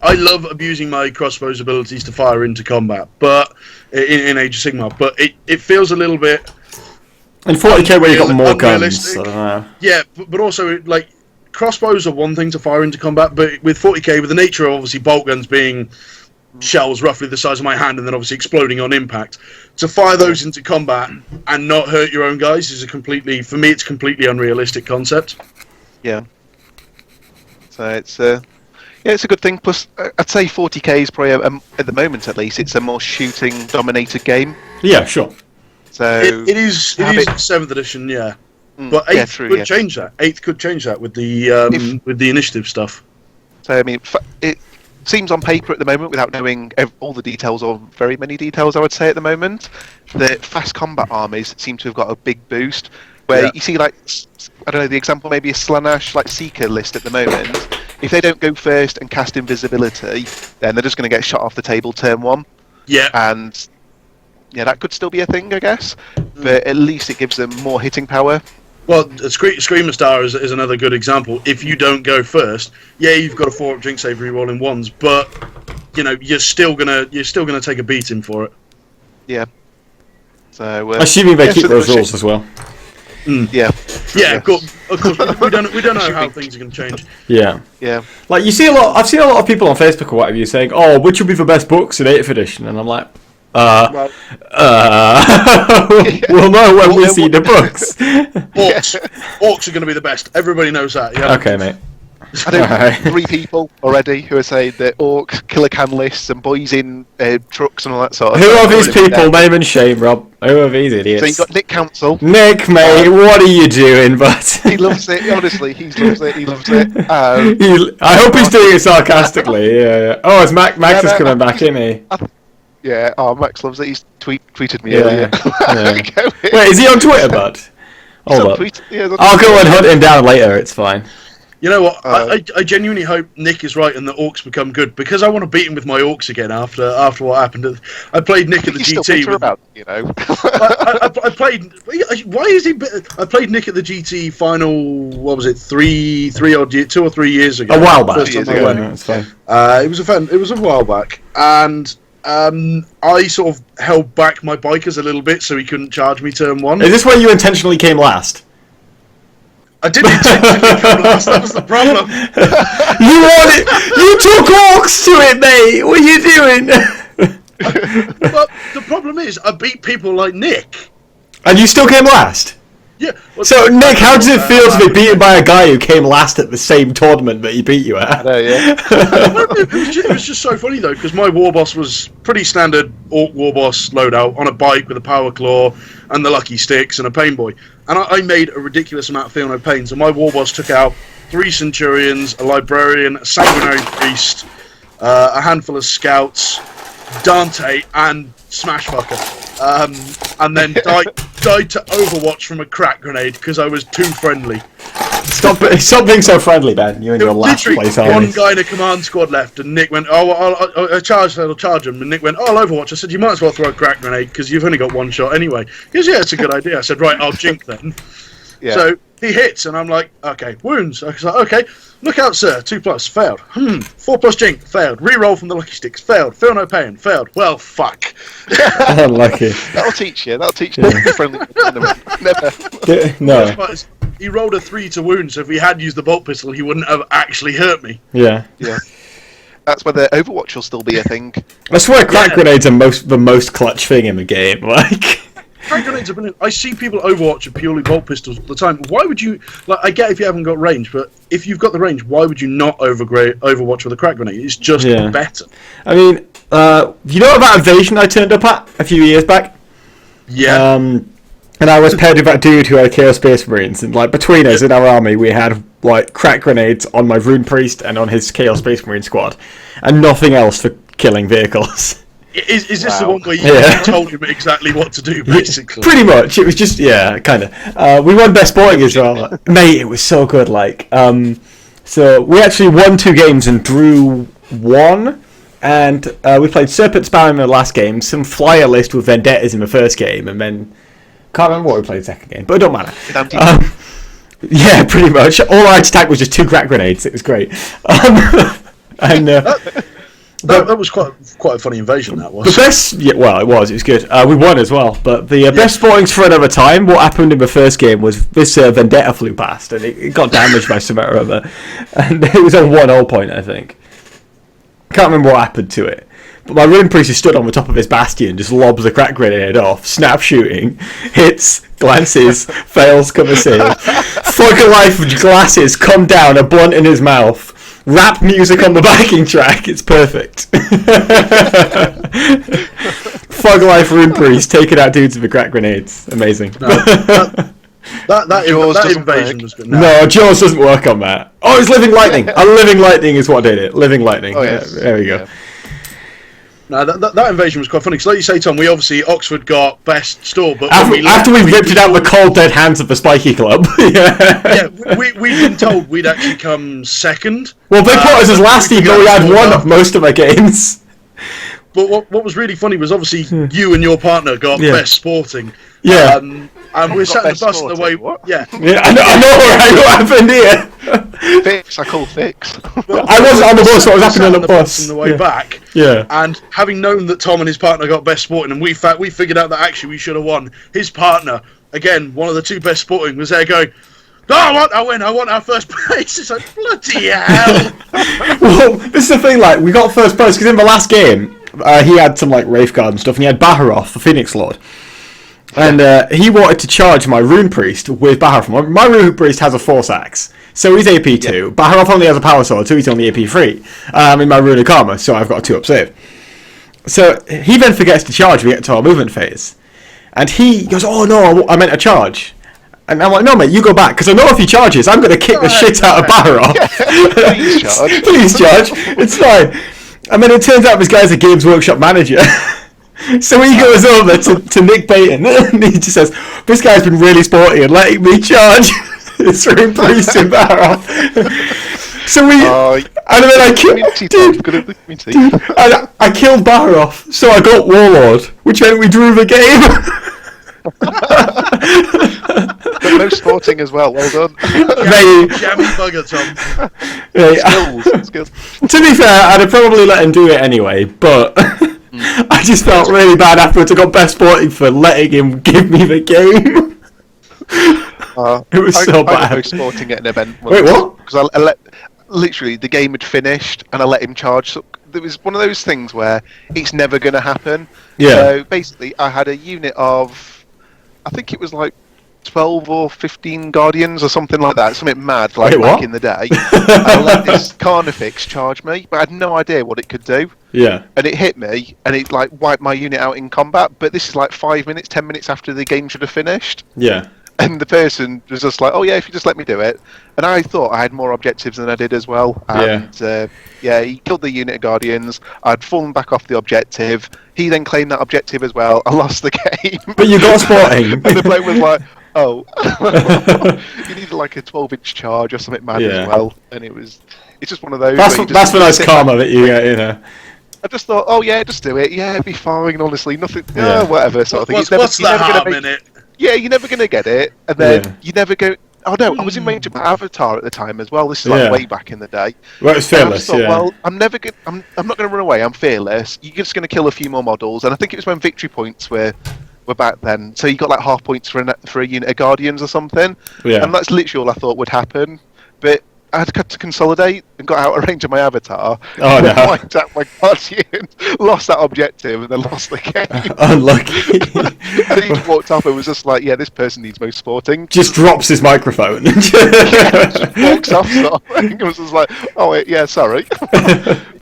I love abusing my crossbow's abilities to fire into combat, but in Age of Sigmar. But it feels a little bit. In 40k, where you got more guns. Unrealistic. I don't know. Yeah, but also like crossbows are one thing to fire into combat, but with 40k, with the nature of obviously bolt guns being shells roughly the size of my hand and then obviously exploding on impact, to fire those into combat and not hurt your own guys is for me it's a completely unrealistic concept. Yeah. So it's a good thing. Plus, I'd say 40k is probably at the moment at least it's a more shooting dominated game. Yeah, sure. So It is have 7th edition, yeah. But 8th yeah, true, could yeah. change that. 8th could change that with the initiative stuff. So I mean, it seems on paper at the moment, without knowing all the details or very many details, I would say at the moment, that fast combat armies seem to have got a big boost. Where Yeah. you see, like, I don't know, the example maybe a Slaanesh like Seeker list at the moment. If they don't go first and cast invisibility, then they're just going to get shot off the table turn one, Yeah. and yeah, that could still be a thing, I guess. But at least it gives them more hitting power. Well, Screamer Star is another good example. If you don't go first, yeah, you've got a 4-up drink save reroll in ones, but you're still gonna take a beating for it. Yeah. So Assuming they yeah, keep so those the- rules as well. Yeah. Yeah, of course we don't know how things are going to change. Yeah. Yeah. Like you see a lot. I've seen a lot of people on Facebook or whatever you saying, "Oh, which would be the best books in 8th edition?" And I'm like, Well, we'll know when we Well, see the books. Orcs are going to be the best. Everybody knows that. Yeah. Okay, mate. I know Alright. 3 people already who are saying that orcs, killer can lists, and boys in trucks and all that sort of Who stuff. are these Already been people? there. Name and shame, Rob. Who are these So idiots? you've got Nick Council. Nick, mate, what are you doing, bud? He loves it. Honestly, he loves it. He loves it. I hope he's doing it sarcastically. Yeah. Oh, it's Max Yeah, is no, coming back, isn't he? Yeah. Oh, Max loves it. He's tweeted me Yeah, earlier. yeah. Wait, is he on Twitter, bud? Hold up. I'll go and hunt him down later. It's fine. You know what? I genuinely hope Nick is right and the Orcs become good because I want to beat him with my Orcs again after what happened. I played Nick at the He's still GT. bitter about it, I played. Why is he? I played Nick at the GT final. What was it? 2 or 3 years ago. A while back. First time I ago. went. It's fine. It was a while back, and I sort of held back my bikers a little bit so he couldn't charge me turn one. Is this where you intentionally came last? I didn't intentionally come last. That was the problem. You wanted. You took orcs to it, mate. What are you doing? But the problem is, I beat people like Nick. And you still came last. Yeah. Well, So, Nick, how does it feel to be beaten by a guy who came last at the same tournament that he beat you at? Yeah. it was just so funny though, because my war boss was pretty standard Orc war boss loadout on a bike with a power claw and the lucky sticks and a pain boy. And I made a ridiculous amount of feel no pain. So my war boss took out 3 centurions, a librarian, a sanguinary priest, a handful of scouts, Dante, and Smashfucker. And then died to Overwatch from a crack grenade because I was too friendly. Stop being so friendly, Ben. You're in your last Literally, place, one aren't you? guy in a command squad left, and Nick went, "Oh, I'll charge him." And Nick went, "Oh, I'll Overwatch." I said, "You might as well throw a crack grenade because you've only got one shot anyway." He goes, "Yeah, it's a good idea." I said, "Right, I'll jink then." Yeah. So he hits, and I'm like, "Okay, wounds." I was like, "Okay, look out, sir. 2+, failed. 4+ jink, failed. Reroll from the lucky sticks, failed. Feel no pain, failed. Well, fuck." Unlucky. That'll teach you. That'll teach you. To be friendly with the enemy. Never. No. But he rolled a 3 to wound, so if he had used the bolt pistol, he wouldn't have actually hurt me. Yeah. Yeah. That's whether Overwatch will still be a thing. I swear crack Yeah. grenades are the most clutch thing in the game. Like, Hand grenades are brilliant. I see people Overwatch with purely bolt pistols all the time. Why would you... Like, I get if you haven't got range, but if you've got the range, why would you not Overwatch with a crack grenade? It's just better. I mean, you know about Invasion I turned up at a few years back? Yeah. And I was paired with that dude who had Chaos Space Marines, and like between us in our army, we had like crack grenades on my Rune Priest and on his Chaos Space Marine squad, and nothing else for killing vehicles. Is this the Wow. one where you told him exactly what to do, basically? Pretty much, it was just kind of. We won Best Sporting as well, mate. It was so good. Like, so we actually won 2 games and drew 1. And we played Serpent Spam in the last game, some flyer list with Vendettas in the first game, and then can't remember what we played second game, but it don't matter. Yeah, pretty much. All our attack was just 2 crack grenades. It was great. And That was quite a funny invasion, that was. the best, it was good. We won as well, but the best sportings for another time. What happened in the first game was this Vendetta flew past, and it got damaged by something or other, and it was on 1-0 point, I think. Can't remember what happened to it. But my Rune Priest is stood on the top of his bastion, just lobs a crack grenade off, snap shooting, hits, glances, fails, cover save. Fog of Life glasses come down, a blunt in his mouth. Rap music on the backing track, it's perfect. Fog Life Rune Priest taking out dudes with crack grenades. Amazing. That invasion was good. No, Jaws doesn't work on that. Oh, it's Living Lightning. A Living Lightning is what did it. Living Lightning. Oh, yes. There we go. Yeah. No, that invasion was quite funny. Because like you say, Tom, we obviously, Oxford got best store, but After we ripped it out of the cold dead hands of the Spiky Club. Yeah, we'd been told we'd actually come second. Well, they put us as last even though we had won of most of our games. But what was really funny was obviously you and your partner got best sporting. Yeah. And we're sat in the best bus on the way. sporting, what? Yeah. Yeah, I know right, what happened here. Fix. I call fix. I wasn't on the bus, so I was happening on the bus. On the way back. Yeah. And having known that Tom and his partner got best sporting, and we figured out that actually we should have won. His partner, again, one of the 2 best sporting, was there going, "Oh, I want our win. I want our first place." It's like, bloody hell. Well, this is the thing, like, we got first place, because in the last game, he had some, like, Wraithguard and stuff, and he had Baharoth, the Phoenix Lord. And he wanted to charge my Rune Priest with Baharoth. My Rune Priest has a Force Axe, so he's AP 2. Baharoth only has a Power Sword, so he's only AP 3. In my Rune of Karma, so I've got a 2-up save. So he then forgets to charge when we get to our movement phase. And he goes, "Oh no, I meant to charge." And I'm like, "No mate, you go back, because I know if he charges, I'm going to kick the shit out of Baharoth." Please charge. Please charge. It's fine. And then it turns out this guy's a Games Workshop manager. So he goes over to Nick Payton and he just says, "This guy's been really sporty and letting me charge his Rune Priest in Baharoth." So we, and then I killed, I killed Baharoth, so I got Warlord, which meant we drew the game. The most sporting as well. Well done. Jammy bugger, Tom. Skills. To be fair, I'd have probably let him do it anyway, but I just felt really bad afterwards. I got best sporting for letting him give me the game. It was so bad. I got most sporting at an event. Wait, what? Because I let literally the game had finished and I let him charge. So there was one of those things where it's never going to happen. Yeah. So basically, I had a unit of, I think it was like 12 or 15 Guardians or something like that, something mad like Wait, back what? in the day. I let this Carnifex charge me, but I had no idea what it could do. Yeah. And it hit me, and it like wiped my unit out in combat. But this is like 5 minutes, 10 minutes after the game should have finished. Yeah. And the person was just like, "Oh yeah, if you just let me do it." And I thought I had more objectives than I did as well. And he killed the unit of Guardians. I'd fallen back off the objective. He then claimed that objective as well. I lost the game. But you got sporting. And the bloke was like, "Oh, you needed like a 12-inch charge or something mad Yeah. as well." And it's just one of those. That's where you that's just the nice sit karma back that you get, you know. I just thought, "Oh yeah, just do it. Yeah, it'd be fine. Honestly, nothing. Yeah. Whatever sort of thing." What's the you're never harm gonna in it? Yeah, you're never going to get it, and then Yeah. you never go. Oh no, I was in range of my Avatar at the time as well. This is like Yeah. way back in the day. Well, it's And I fearless, just thought, yeah. well, I'm not going to run away. I'm fearless. You're just going to kill a few more models, and I think it was when victory points were back then. So you got like half points for a unit of Guardians or something, Yeah. and that's literally all I thought would happen. But I had to consolidate and got out of range of my Avatar. Oh, no. Wiped out my Guardian, lost that objective, and then lost the game. Unlucky. And he just walked up and was just like, "Yeah, this person needs most sporting." Just drops his microphone. Just walks off sort of thing. It was just like, "Oh wait, yeah, sorry."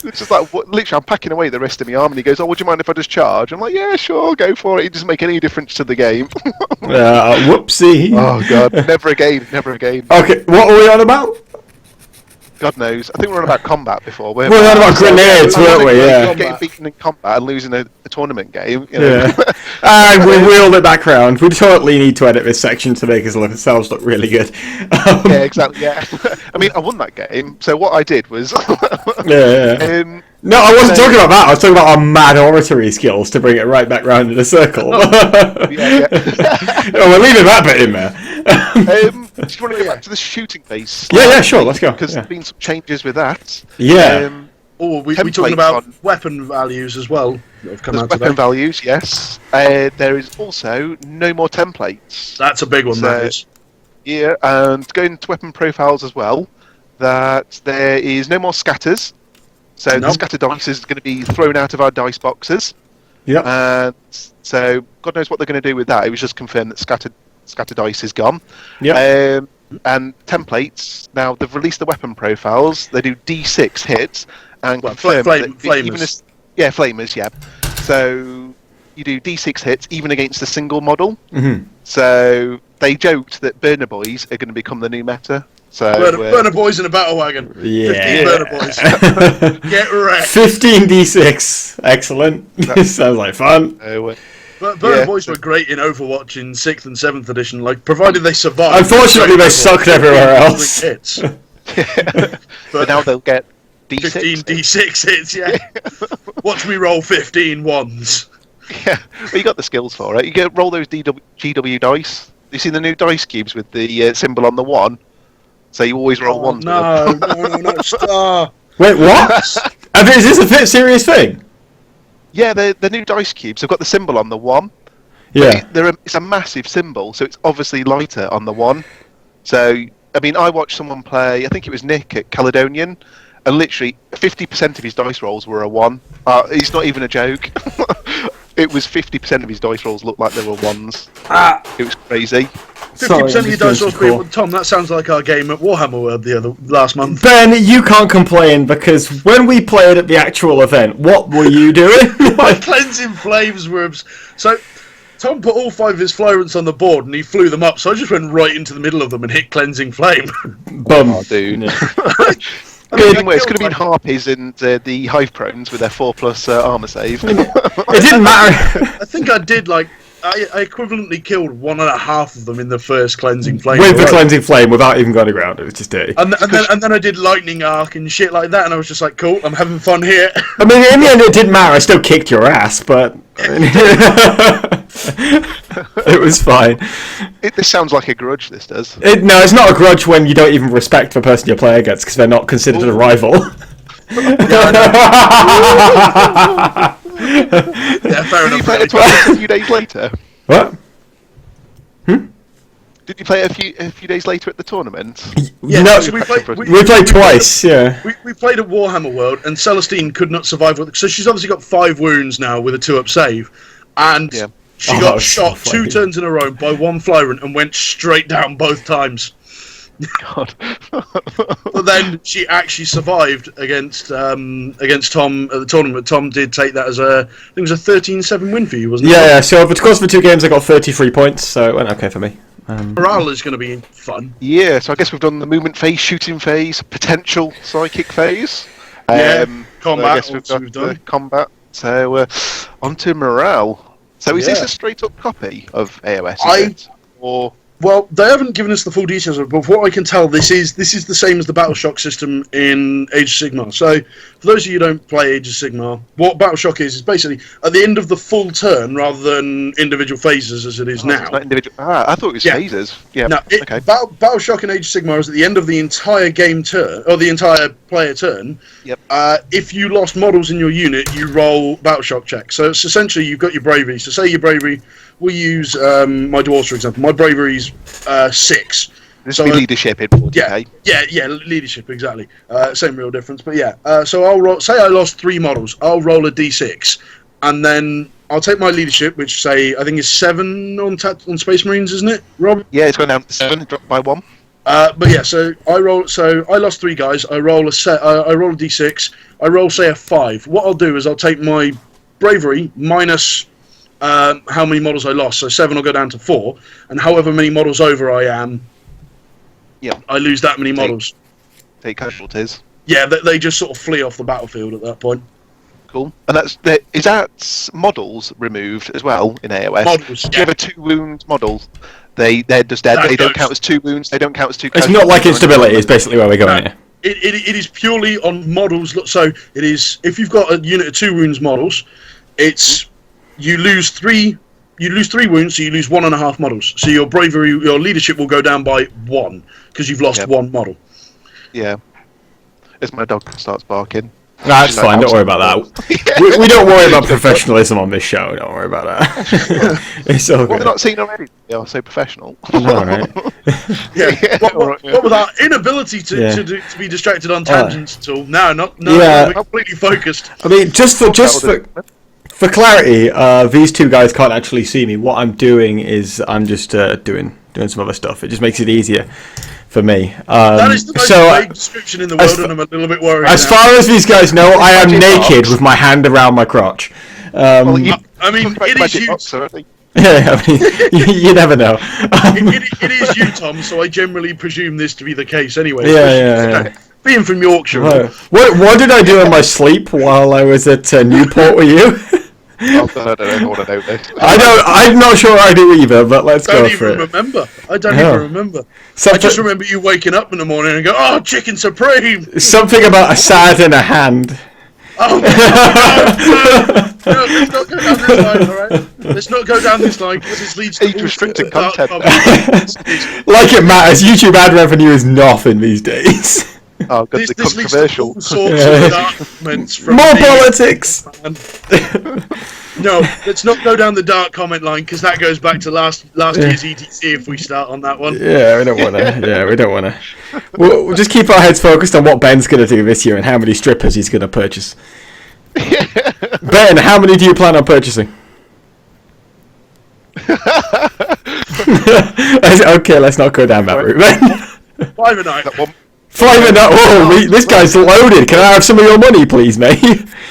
It's just like, literally, I'm packing away the rest of my arm, and he goes, "Oh, would you mind if I just charge?" I'm like, "Yeah, sure, go for it." It doesn't make any difference to the game. Whoopsie. Oh god, never again, never again. Okay, what were we on about? God knows. I think we were on about combat before. We were on about grenades, weren't we? Yeah. Getting beaten in combat and losing a tournament game. You know? Yeah. And we wheeled it back round. We totally need to edit this section to make ourselves look really good. Yeah, exactly. Yeah. I mean, I won that game. So what I did was, Yeah. No, I wasn't talking about that. I was talking about our mad oratory skills to bring it right back round in a circle. yeah. Oh, we're leaving that bit in there. Do you want to go back to the shooting base? Yeah, sure, let's go. Because Yeah. there's been some changes with that. Yeah. Oh, we Templates talking about on- weapon values as well that have come There's out weapon today. values, yes. There is also no more templates. That's a big one, that So- is. Yeah, and going to weapon profiles as well, that there is no more scatters. So the Nope. scatter dice is going to be thrown out of our dice boxes. Yep. And so God knows what they're going to do with that. It was just confirmed that scatter dice is gone. Yep. And templates, now they've released the weapon profiles. They do D6 hits and Well, confirm that flamers. even as, yeah, flamers, yeah. So you do D6 hits even against a single model. Mhm. So they joked that burner boys are going to become the new meta. So Burner boys in a battle wagon. 15 Yeah. burner boys. Get wrecked. 15d6. Excellent. Sounds like fun. But burner Yeah. boys were great in Overwatch in 6th and 7th edition, like, provided they survived. Unfortunately, they sucked everywhere else. Hits. but now they'll get D6. 15 D6 hits, yeah. Watch me roll 15 ones. Yeah, well, you got the skills for it. You get roll those GW dice. You see the new dice cubes with the symbol on the one. So you always roll ones. No, with them. no, star. Wait, what? Is this a serious thing? Yeah, the new dice cubes have got the symbol on the one. Yeah. It's a massive symbol, so it's obviously lighter on the one. So I mean, I watched someone play. I think it was Nick at Caledonian, and literally 50% of his dice rolls were a one. It's not even a joke. It was 50% of his dice rolls looked like they were ones. It was crazy. 50% of your dice rolls people. Tom, that sounds like our game at Warhammer World last month. Ben, you can't complain because when we played at the actual event, what were you doing? My cleansing flames were... So, Tom put all 5 of his florents on the board and he flew them up, so I just went right into the middle of them and hit cleansing flame. Bum. Oh, dude. Yeah. I mean, even worse, could have been Harpies and the Hive Prones with their 4+ armor save. It didn't matter. I think I did, like... I equivalently killed 1.5 of them in the first cleansing flame. With the Right. cleansing flame without even going around, it was just dirty. And then I did lightning arc and shit like that, and I was just like, cool, I'm having fun here. I mean, in the end, it didn't matter. I still kicked your ass, but it was fine. This sounds like a grudge, this does. No, it's not a grudge when you don't even respect the person you're playing against because they're not considered a rival. Yeah, fair Did you enough. play it really. twice a few days later? What? Did you play it a few days later at the tournament? Yeah, No, so we played we played twice. Yeah. We played at Warhammer World, and Celestine could not survive with. So she's obviously got 5 wounds now with a 2-up save, and Yeah. She that got was shot so 2 funny. turns in a row by one Flyrant and went straight down both times. God. But then she actually survived against Tom at the tournament. Tom did take that as I think it was a 13-7 win for you, wasn't it? Yeah. So over the course of the 2 games, I got 33 points, so it went okay for me. Morale is going to be fun. Yeah, so I guess we've done the movement phase, shooting phase, potential psychic phase. Yeah, So combat, I guess we've also got we've done. combat. So on to morale. So is this Yeah. a straight up copy of AOS? I- Is it? Or Well, they haven't given us the full details of it, but from what I can tell, this is the same as the Battleshock system in Age of Sigmar. So, for those of you who don't play Age of Sigmar, what Battleshock is basically at the end of the full turn, rather than individual phases as it is Oh, so now. it's not individual. I thought it was Yeah. phases. Yeah. Now, Okay. Battleshock and Age of Sigmar is at the end of the entire game turn, or the entire player turn. Yep. If you lost models in your unit, you roll Battleshock checks. So it's essentially you've got your bravery. So say your bravery, we use my dwarves for example. My bravery's 6. This so would be leadership in 40k. Yeah, leadership exactly. Same real difference, but yeah. So I'll roll. Say I lost 3 models, I'll roll a d6, and then I'll take my leadership, which say I think is 7 on Space Marines, isn't it, Rob? Yeah, it's gone down to 7, dropped by 1. But yeah, so I roll. So I lost 3 guys. I roll a I roll a d6. I roll say a 5. What I'll do is I'll take my bravery minus how many models I lost. So 7 will go down to 4, and however many models over I am, Yeah. I lose that many models. Take casualties. Yeah, they just sort of flee off the battlefield at that point. Cool. And is that models removed as well in AOS? Models, Do you have a 2 wound model? They're just dead. That They don't goes. count as 2 wounds. They don't count as 2. It's not like instability. Is basically where we're going here. It is purely on models. So it is if you've got a unit of 2 wounds models, it's you lose 3 wounds, so you lose 1.5 models. So your bravery, your leadership will go down by 1 because you've lost Yep. 1 model. Yeah. As my dog starts barking. That's She's fine. like, Don't worry about that. We don't worry about professionalism on this show. Don't worry about that. It's all What good. have not seen already? They are so professional. All right. Yeah. Yeah, What with our inability Yeah. to be distracted on tangents at all? No, no, Yeah. we're completely focused. I mean, just for clarity, these 2 guys can't actually see me. What I'm doing is I'm just doing some other stuff. It just makes it easier for me. That is the most so, vague description in the world, and I'm a little bit worried. as now. far as these guys know, I am Magic naked box. with my hand around my crotch. Well, you I mean, talked about it is magic you. box already. Yeah, I mean, you never know. It is you, Tom. So I generally presume this to be the case anyway. Yeah, especially, yeah, you know, being from Yorkshire. Right. What did I do in my sleep while I was at Newport with you? Oh, I don't know. I want to know this. I'm not sure I do either, but let's I don't go for even it. remember. I don't Yeah. even remember. I Something, just remember you waking up in the morning and go, "Oh, chicken supreme!" something about a sad in a hand. Oh, no, let's not go down this line, all right? Let's not go down this line because this leads to Age restricted dark content. comments. Like it matters, YouTube ad revenue is nothing these days. Oh, God, This the leads to controversial. all sorts Yeah. of dark comments from More me. politics. No, let's not go down the dark comment line because that goes back to last year's ETC if we start on that one. Yeah, we don't want to. Yeah, we don't want to. We'll just keep our heads focused on what Ben's going to do this year and how many strippers he's going to purchase. Ben, how many do you plan on purchasing? Okay, let's not go down that route then. 5 a night. That one. 5 and up. Oh, this guy's loaded. Can I have some of your money, please, mate?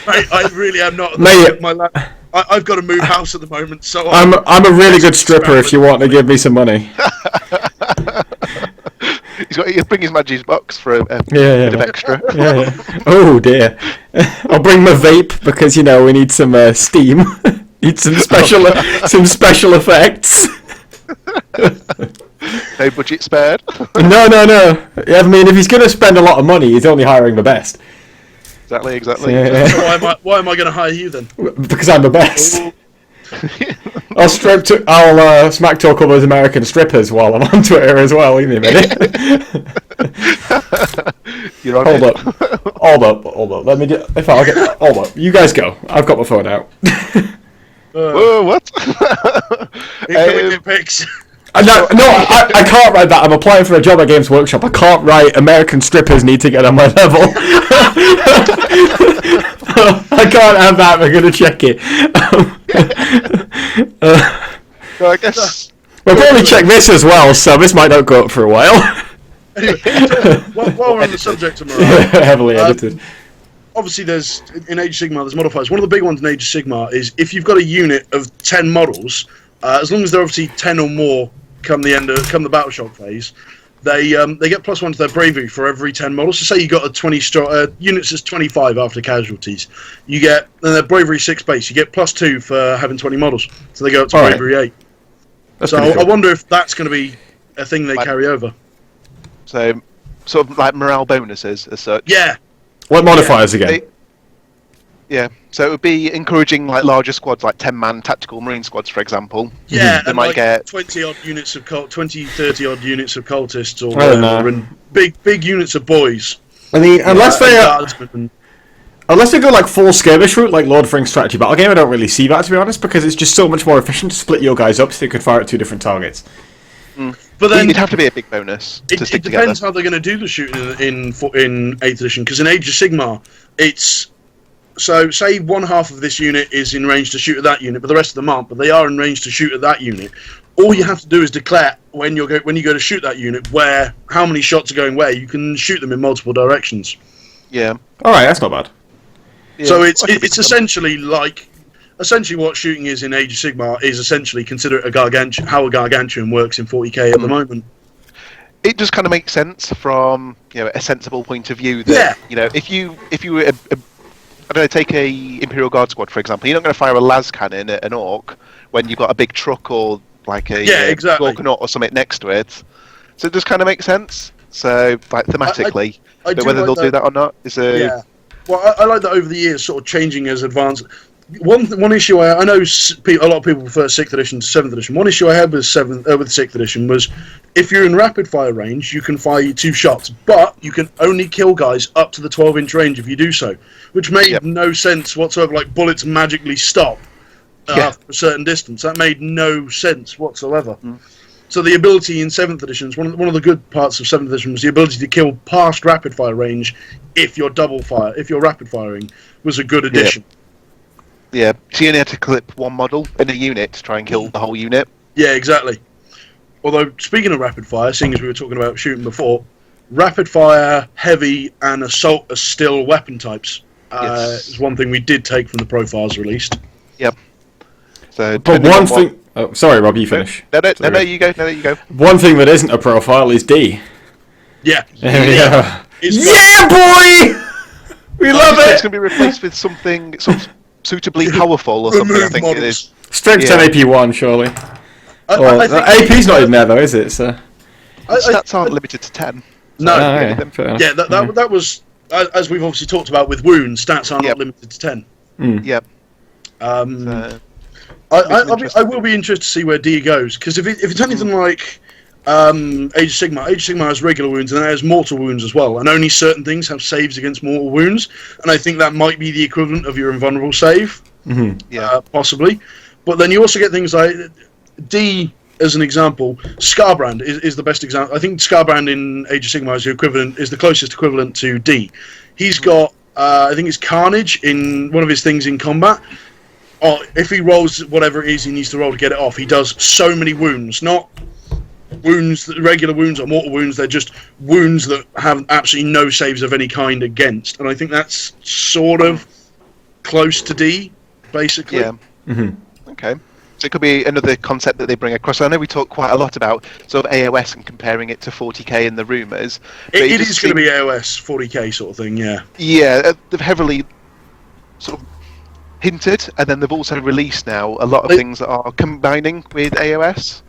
I really am not. Mate. I've got to move house at the moment, so I'm a really good stripper if you want to give me some money. He'll bring his Magi's box for a Yeah, bit of extra. Yeah. Oh dear. I'll bring my vape because we need some steam. Need some special effects. No budget spared. No. I mean, if he's going to spend a lot of money, he's only hiring the best. Exactly. Yeah. so why am I going to hire you then? Because I'm the best. I'll smack talk all those American strippers while I'm on Twitter as well. Give me a minute. You're on Hold it. up. Hold up. Let me get. Hold up. You guys go. I've got my phone out. Whoa, what? Incoming dick pics. No, I can't write that. I'm applying for a job at Games Workshop. I can't write American strippers need to get on my level. I can't have that. We're going to check it. So I guess We'll probably check this as well, so this might not go up for a while. Anyway, while we're on the subject of morale, Heavily edited. obviously there's in Age of Sigmar there's modifiers. One of the big ones in Age of Sigmar is if you've got a unit of 10 models, as long as they're obviously 10 or more come the battle shock phase, they get +1 to their bravery for every 10 models. So say you got a 20 units is 25 after casualties, you get, and their bravery 6 base, you get +2 for having 20 models, so they go up to All bravery 8. That's So pretty cool. I wonder if that's going to be a thing they carry over. so. Sort of like morale bonuses as such. Yeah, What modifiers again? They- yeah, so it would be encouraging like larger squads, like 10-man tactical marine squads, for example. yeah, They and might like get 20 odd units of 30 odd units of cultists or I don't whatever, know. and big units of boys. I mean, unless and they guardsmen and- unless they go like full skirmish route, like Lord of the Rings strategy battle game, I don't really see that, to be honest, because it's just so much more efficient to split your guys up so you could fire at 2 different targets. But then it'd have to be a big bonus to it stick depends together. how they're going to do the shooting in 8th edition, because in Age of Sigmar, it's so say one half of this unit is in range to shoot at that unit, but the rest of them aren't. But they are in range to shoot at that unit. All you have to do is declare when you go to shoot that unit how many shots are going where. You can shoot them in multiple directions. Yeah. Alright, that's not bad. Yeah, So it's that could be fun. essentially what shooting is in Age of Sigmar is essentially consider a how a gargantuan works in 40k at the moment. It just kind of makes sense from a sensible point of view that if you were I don't know, take a Imperial Guard squad for example, you're not going to fire a las cannon at an orc when you've got a big truck or like a exactly. Gorkanaut or something next to it. So it just kind of makes sense. So like thematically, I but do whether like they'll do that. that or not is a Yeah. Well, I like that over the years, sort of changing as advanced. One issue I know a lot of people prefer 6th edition to 7th edition. One issue I had with 6th edition was if you're in rapid fire range, you can fire 2 shots, but you can only kill guys up to the 12-inch range if you do so, which made no sense whatsoever. Like bullets magically stop after a certain distance. That made no sense whatsoever. So the ability in 7th edition, one of the good parts of 7th edition was the ability to kill past rapid fire range if you're rapid firing was a good addition. Yeah, so you only had to clip one model in a unit to try and kill the whole unit. Yeah, exactly. Although, speaking of rapid fire, seeing as we were talking about shooting before, rapid fire, heavy, and assault are still weapon types. Yes. Is one thing we did take from the profiles released. Yep. So, But depending one on what- thing... Oh, sorry, Rob, you finish. No, you go. No, you go. One thing that isn't a profile is D. Yeah. Yeah, It's boy! We love It's it! going to be replaced with something sort of suitably powerful or something. I Remove think it models. is. Strength Yeah. 10 AP1, surely. I think AP's not even there, though, is it? So... Stats aren't limited to 10. No. Oh, yeah, yeah, fair enough. Yeah, that was as we've obviously talked about with wounds. Stats are not limited to 10. Yep. I interesting. will be interested to see where D goes, because if it's anything like Age of Sigmar has regular wounds and it has mortal wounds as well, and only certain things have saves against mortal wounds, and I think that might be the equivalent of your invulnerable save, possibly. But then you also get things like D, as an example. Scarbrand is the best example. I think Scarbrand in Age of Sigmar is the closest equivalent to D. He's got I think it's Carnage in one of his things in combat. If he rolls whatever it is he needs to roll to get it off, he does so many wounds. Not wounds, regular wounds or mortal wounds. They're just wounds that have absolutely no saves of any kind against. And I think that's sort of close to D, basically. Yeah. Okay. So it could be another concept that they bring across. I know we talk quite a lot about sort of AOS and comparing it to 40k in the rumours. It is going to be AOS 40k sort of thing, yeah. Yeah, they've heavily sort of hinted, and then they've also released now a lot of things that are combining with AOS.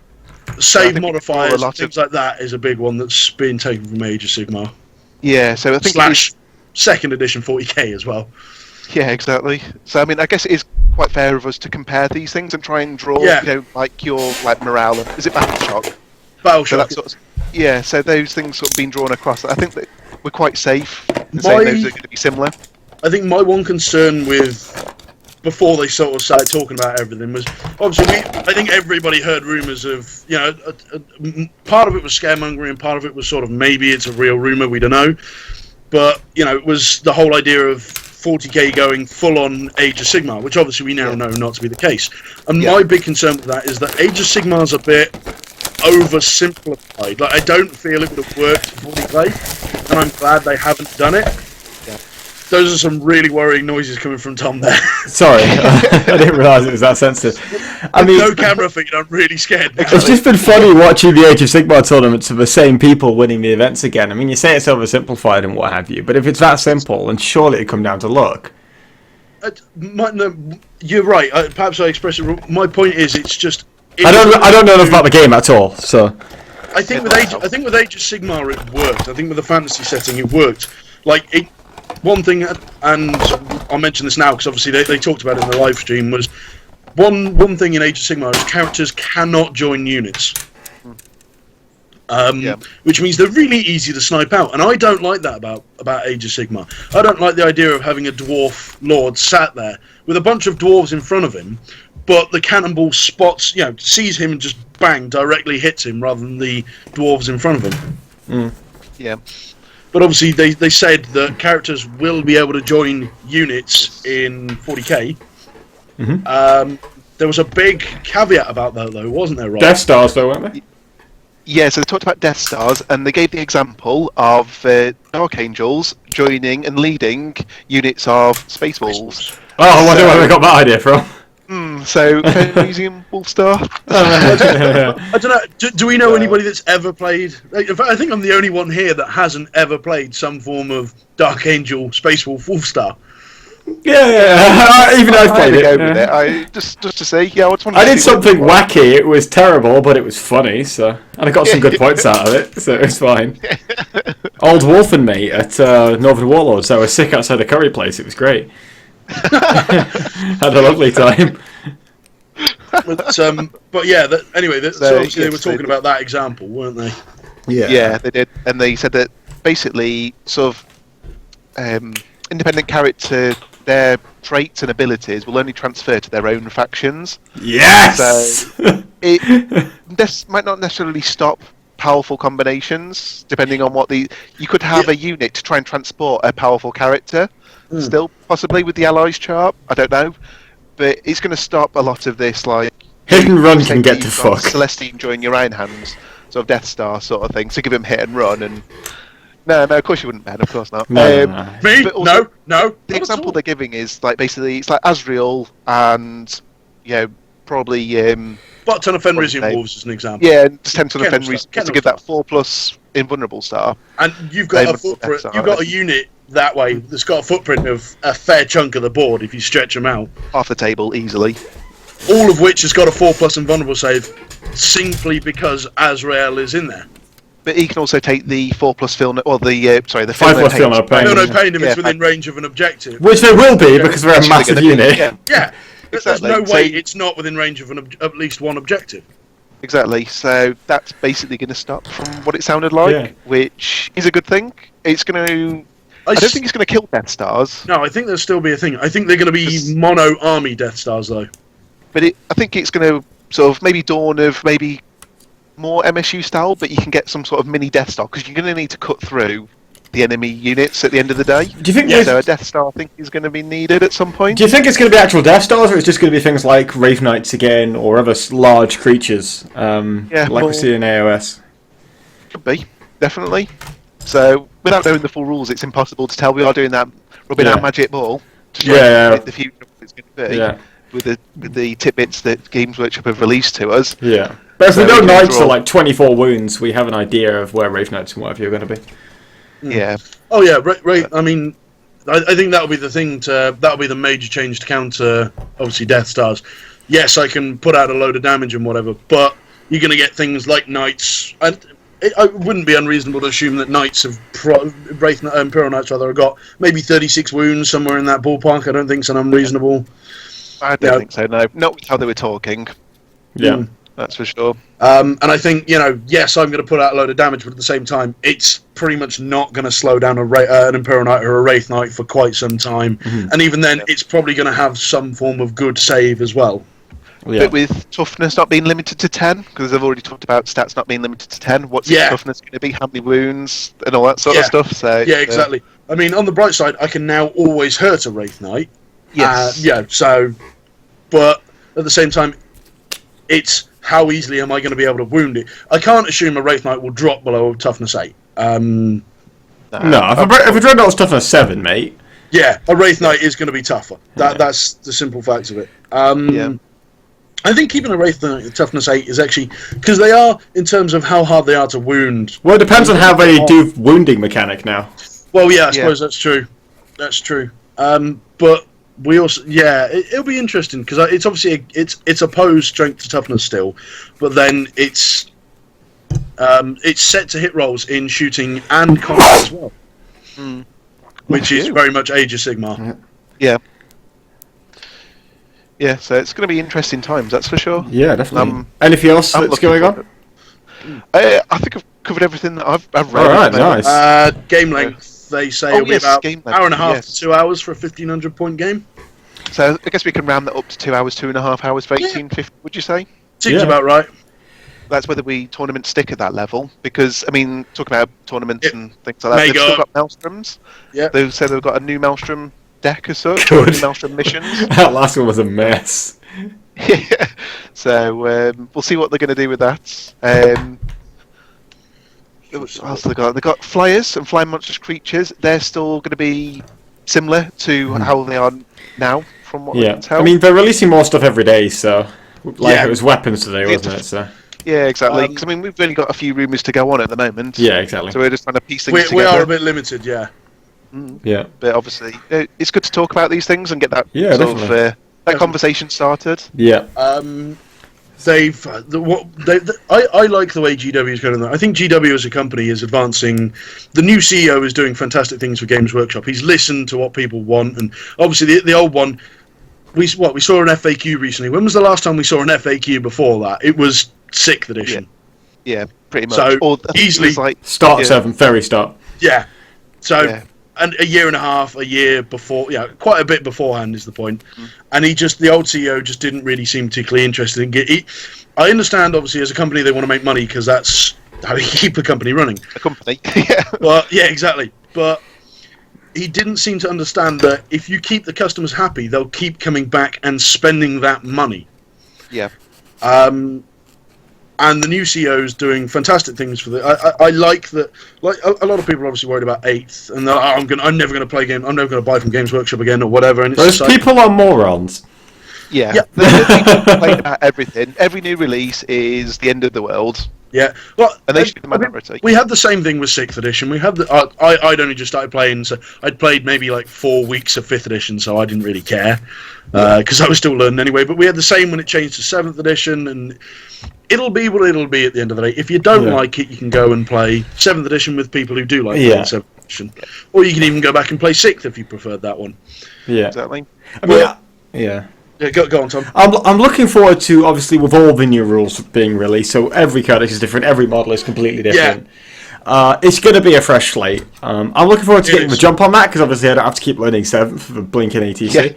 Save think modifiers, a lot things like that is a big one that's been taken from Age of Sigmar. Yeah, so I think / second edition 40k as well. Yeah, exactly. So I mean, I guess it is quite fair of us to compare these things and try and draw, like your morale. Is it battle shock? Battle So shock. that sort of, so those things sort of being drawn across. I think that we're quite safe in saying those are going to be similar. I think my one concern with before they sort of started talking about everything was obviously I think everybody heard rumours of part of it was scaremongering and part of it was sort of maybe it's a real rumour, we don't know, but it was the whole idea of 40k going full on Age of Sigmar, which obviously we now know not to be the case. And Yeah. my big concern with that is that Age of Sigmar's a bit oversimplified. Like, I don't feel it would have worked for 40k, and I'm glad they haven't done it. Those are some really worrying noises coming from Tom there. Sorry, I didn't realise it was that sensitive. I mean, No camera feed, I'm really scared now. it's just been funny watching the Age of Sigmar tournaments of the same people winning the events again. I mean, you say it's oversimplified and what have you, but if it's that simple, then surely it'd come down to luck. No, you're right. Perhaps I expressed it wrong. My point is, it's just. I don't know enough about the game at all, so. I think with Age of Sigmar it worked. I think with the fantasy setting it worked. Like one thing, and I'll mention this now because obviously they talked about it in the live stream, was one thing in Age of Sigmar is characters cannot join units. Which means they're really easy to snipe out, and I don't like that about Age of Sigmar. I don't like the idea of having a dwarf lord sat there with a bunch of dwarves in front of him, but the cannonball spots, sees him and just bang, directly hits him rather than the dwarves in front of him. Yeah. But obviously they said that characters will be able to join units in 40k. There was a big caveat about that though, wasn't there, Rob? Death Stars, though, weren't they? Yeah, so they talked about Death Stars, and they gave the example of Dark Angels joining and leading units of Space Wolves. Oh, I wonder where they got that idea from. So, Museum Wolfstar? I don't know. Do we know anybody that's ever played? In fact, I think I'm the only one here that hasn't ever played some form of Dark Angel, Space Wolf, Wolfstar. Yeah. Even I've played it. Go with it. I just to say, I just wanted I to did see what- something wacky. It was terrible, but it was funny. So, and I got some good points out of it, so it was fine. Old Wolf and me at Northern Warlords. I was sick outside the curry place. It was great. Had a lovely time. But yeah, anyway, so obviously they were talking about that example, weren't they? Yeah, they did, and they said that basically, sort of, independent character, their traits and abilities will only transfer to their own factions. Yes. So this might not necessarily stop powerful combinations, depending on what you could have a unit to try and transport a powerful character, still possibly with the allies chart. I don't know, but it's going to stop a lot of this. Like Hit and run say can get you've to got fuck. Celestine join your Iron Hands, sort of Death Star sort of thing. So give him hit and run and. No, of course you wouldn't, Ben. Of course not. No. Me? But also, No. The example they're giving is like basically it's like Azrael and probably Butt ton of Fenrisian Okay. Wolves as an example. just 10 ton of Fenris to give that 4+ invulnerable star. And you've got They a must footprint. have You've got a unit that way that's got a footprint of a fair chunk of the board if you stretch them out. Half the table easily. All of which has got a 4+ invulnerable save, simply because Azrael is in there. But he can also take the 4+ fill, or the 5+ fill fill no pain. No pain him. Yeah, It's within range of an objective. Which they will be because we're a Which they're massive gonna be, unit. Yeah, Yeah, Exactly. there's no So- way it's not within range of at least one objective. exactly. So that's basically going to stop from what it sounded like, Yeah. which is a good thing. It's going to. I don't think it's going to kill Death Stars, No, I think there'll still be a thing. I think they're going to be mono army Death Stars though. but I think it's going to sort of maybe dawn of maybe more MSU style, but you can get some sort of mini Death Star because you're going to need to cut through the enemy units at the end of the day. Do you think? So a Death Star, I think, is going to be needed at some point. Do you think it's going to be actual Death Stars, or it's just going to be things like Wraith Knights again, or other large creatures, like we see in AOS? Could be, definitely. So without knowing the full rules, it's impossible to tell. We are doing that, rubbing our magic ball to try and predict the future of what it's going to be. Yeah. With the tidbits that Games Workshop have released to us. Yeah. But if So we know we can Knights draw- are like 24 wounds, we have an idea of where Wraith Knights and whatever you're going to be. Yeah. Oh yeah, right. I mean, I think that'll be the thing that'll be the major change to counter obviously Death Stars. Yes, I can put out a load of damage and whatever, but you're going to get things like Knights, and it wouldn't be unreasonable to assume that Knights have Imperial Knights rather have got maybe 36 wounds somewhere in that ballpark. I don't think it's an unreasonable. I don't think so, no. Not with how they were talking, Yeah. that's for sure. And I think, yes, I'm going to put out a load of damage, but at the same time, it's pretty much not going to slow down an Imperial Knight or a Wraith Knight for quite some time. And even then, it's probably going to have some form of good save as well. Yeah. But with toughness not being limited to 10, because I've already talked about stats not being limited to 10, what's its toughness going to be, how many wounds, and all that sort of stuff. So Yeah, exactly. I mean, on the bright side, I can now always hurt a Wraith Knight. Yes. So, but at the same time, it's how easily am I going to be able to wound it? I can't assume a Wraith Knight will drop below toughness 8. No, if a Dreadnought's toughness 7, mate. Yeah, a Wraith Knight is going to be tougher. That's the simple facts of it. I think keeping a Wraith Knight at toughness 8 is actually... Because they are, in terms of how hard they are to wound... Well, it depends on how they do wounding mechanic now. Well, yeah, I suppose that's true. That's true. But we also... Yeah, it'll be interesting, because it's obviously... It's opposed strength to toughness still, but then it's set to hit rolls in shooting and combat as well. Which is very much Age of Sigmar. Yeah. Yeah, so it's going to be interesting times, that's for sure. Yeah, definitely. Anything else that's going on? I think I've covered everything that I've read. Alright, nice. Game length, they say, will be about game hour and a half length, to 2 hours for a 1,500 point game. So I guess we can round that up to 2 hours, 2.5 hours for 1850, would you say? Seems about right. That's whether we tournaments stick at that level, because, I mean, talking about tournaments and things like that, they've still got Maelstroms. Yeah. They've said they've got a new Maelstrom deck as such, Good. new Maelstrom missions. That last one was a mess. Yeah. So we'll see what they're going to do with that. What else have they got? They've got flyers and flying monstrous creatures. They're still going to be similar to how they are now, from what I can tell. I mean, they're releasing more stuff every day, so... it was weapons today, wasn't it? So... Yeah, exactly. Because, I mean, we've only got a few rumours to go on at the moment. Yeah, exactly. So we're just trying to piece things together. We are a bit limited, yeah. Yeah. But obviously, it's good to talk about these things and get that that conversation started. Yeah. I like the way GW is going on there. I think GW as a company is advancing. The new CEO is doing fantastic things for Games Workshop. He's listened to what people want, and obviously the old one. We saw an FAQ recently. When was the last time we saw an FAQ before that? It was 6th edition. Yeah, pretty much. So or easily start 7th, very start. Yeah. So and a year and a half, a year before, quite a bit beforehand is the point. And the old CEO just didn't really seem particularly interested in I understand, obviously, as a company they want to make money because that's how you keep a company running. A company. Yeah. Well, yeah, exactly. But he didn't seem to understand that if you keep the customers happy, they'll keep coming back and spending that money. Yeah. And the new CEO is doing fantastic things for I like that. Like a lot of people are obviously worried about 8th, and I'm never going to play game. I'm never going to buy from Games Workshop again or whatever. And those people are morons. Yeah. They complain about everything. Every new release is the end of the world. Yeah, well, and they should be the minority. We had the same thing with 6th edition. We had I'd only just started playing, so I'd played maybe like 4 weeks of 5th edition, so I didn't really care because I was still learning anyway. But we had the same when it changed to 7th edition, and it'll be what it'll be at the end of the day. If you don't like it, you can go and play 7th edition with people who do like playing 7th edition, or you can even go back and play 6th if you preferred that one. Yeah, exactly. I mean, yeah. Yeah, go on, Tom. I'm looking forward to, obviously, with all the new rules being released, so every codex is different, every model is completely different. Yeah. It's going to be a fresh slate. I'm looking forward to getting the jump on that, because obviously I don't have to keep learning 7th for Blinking ATC.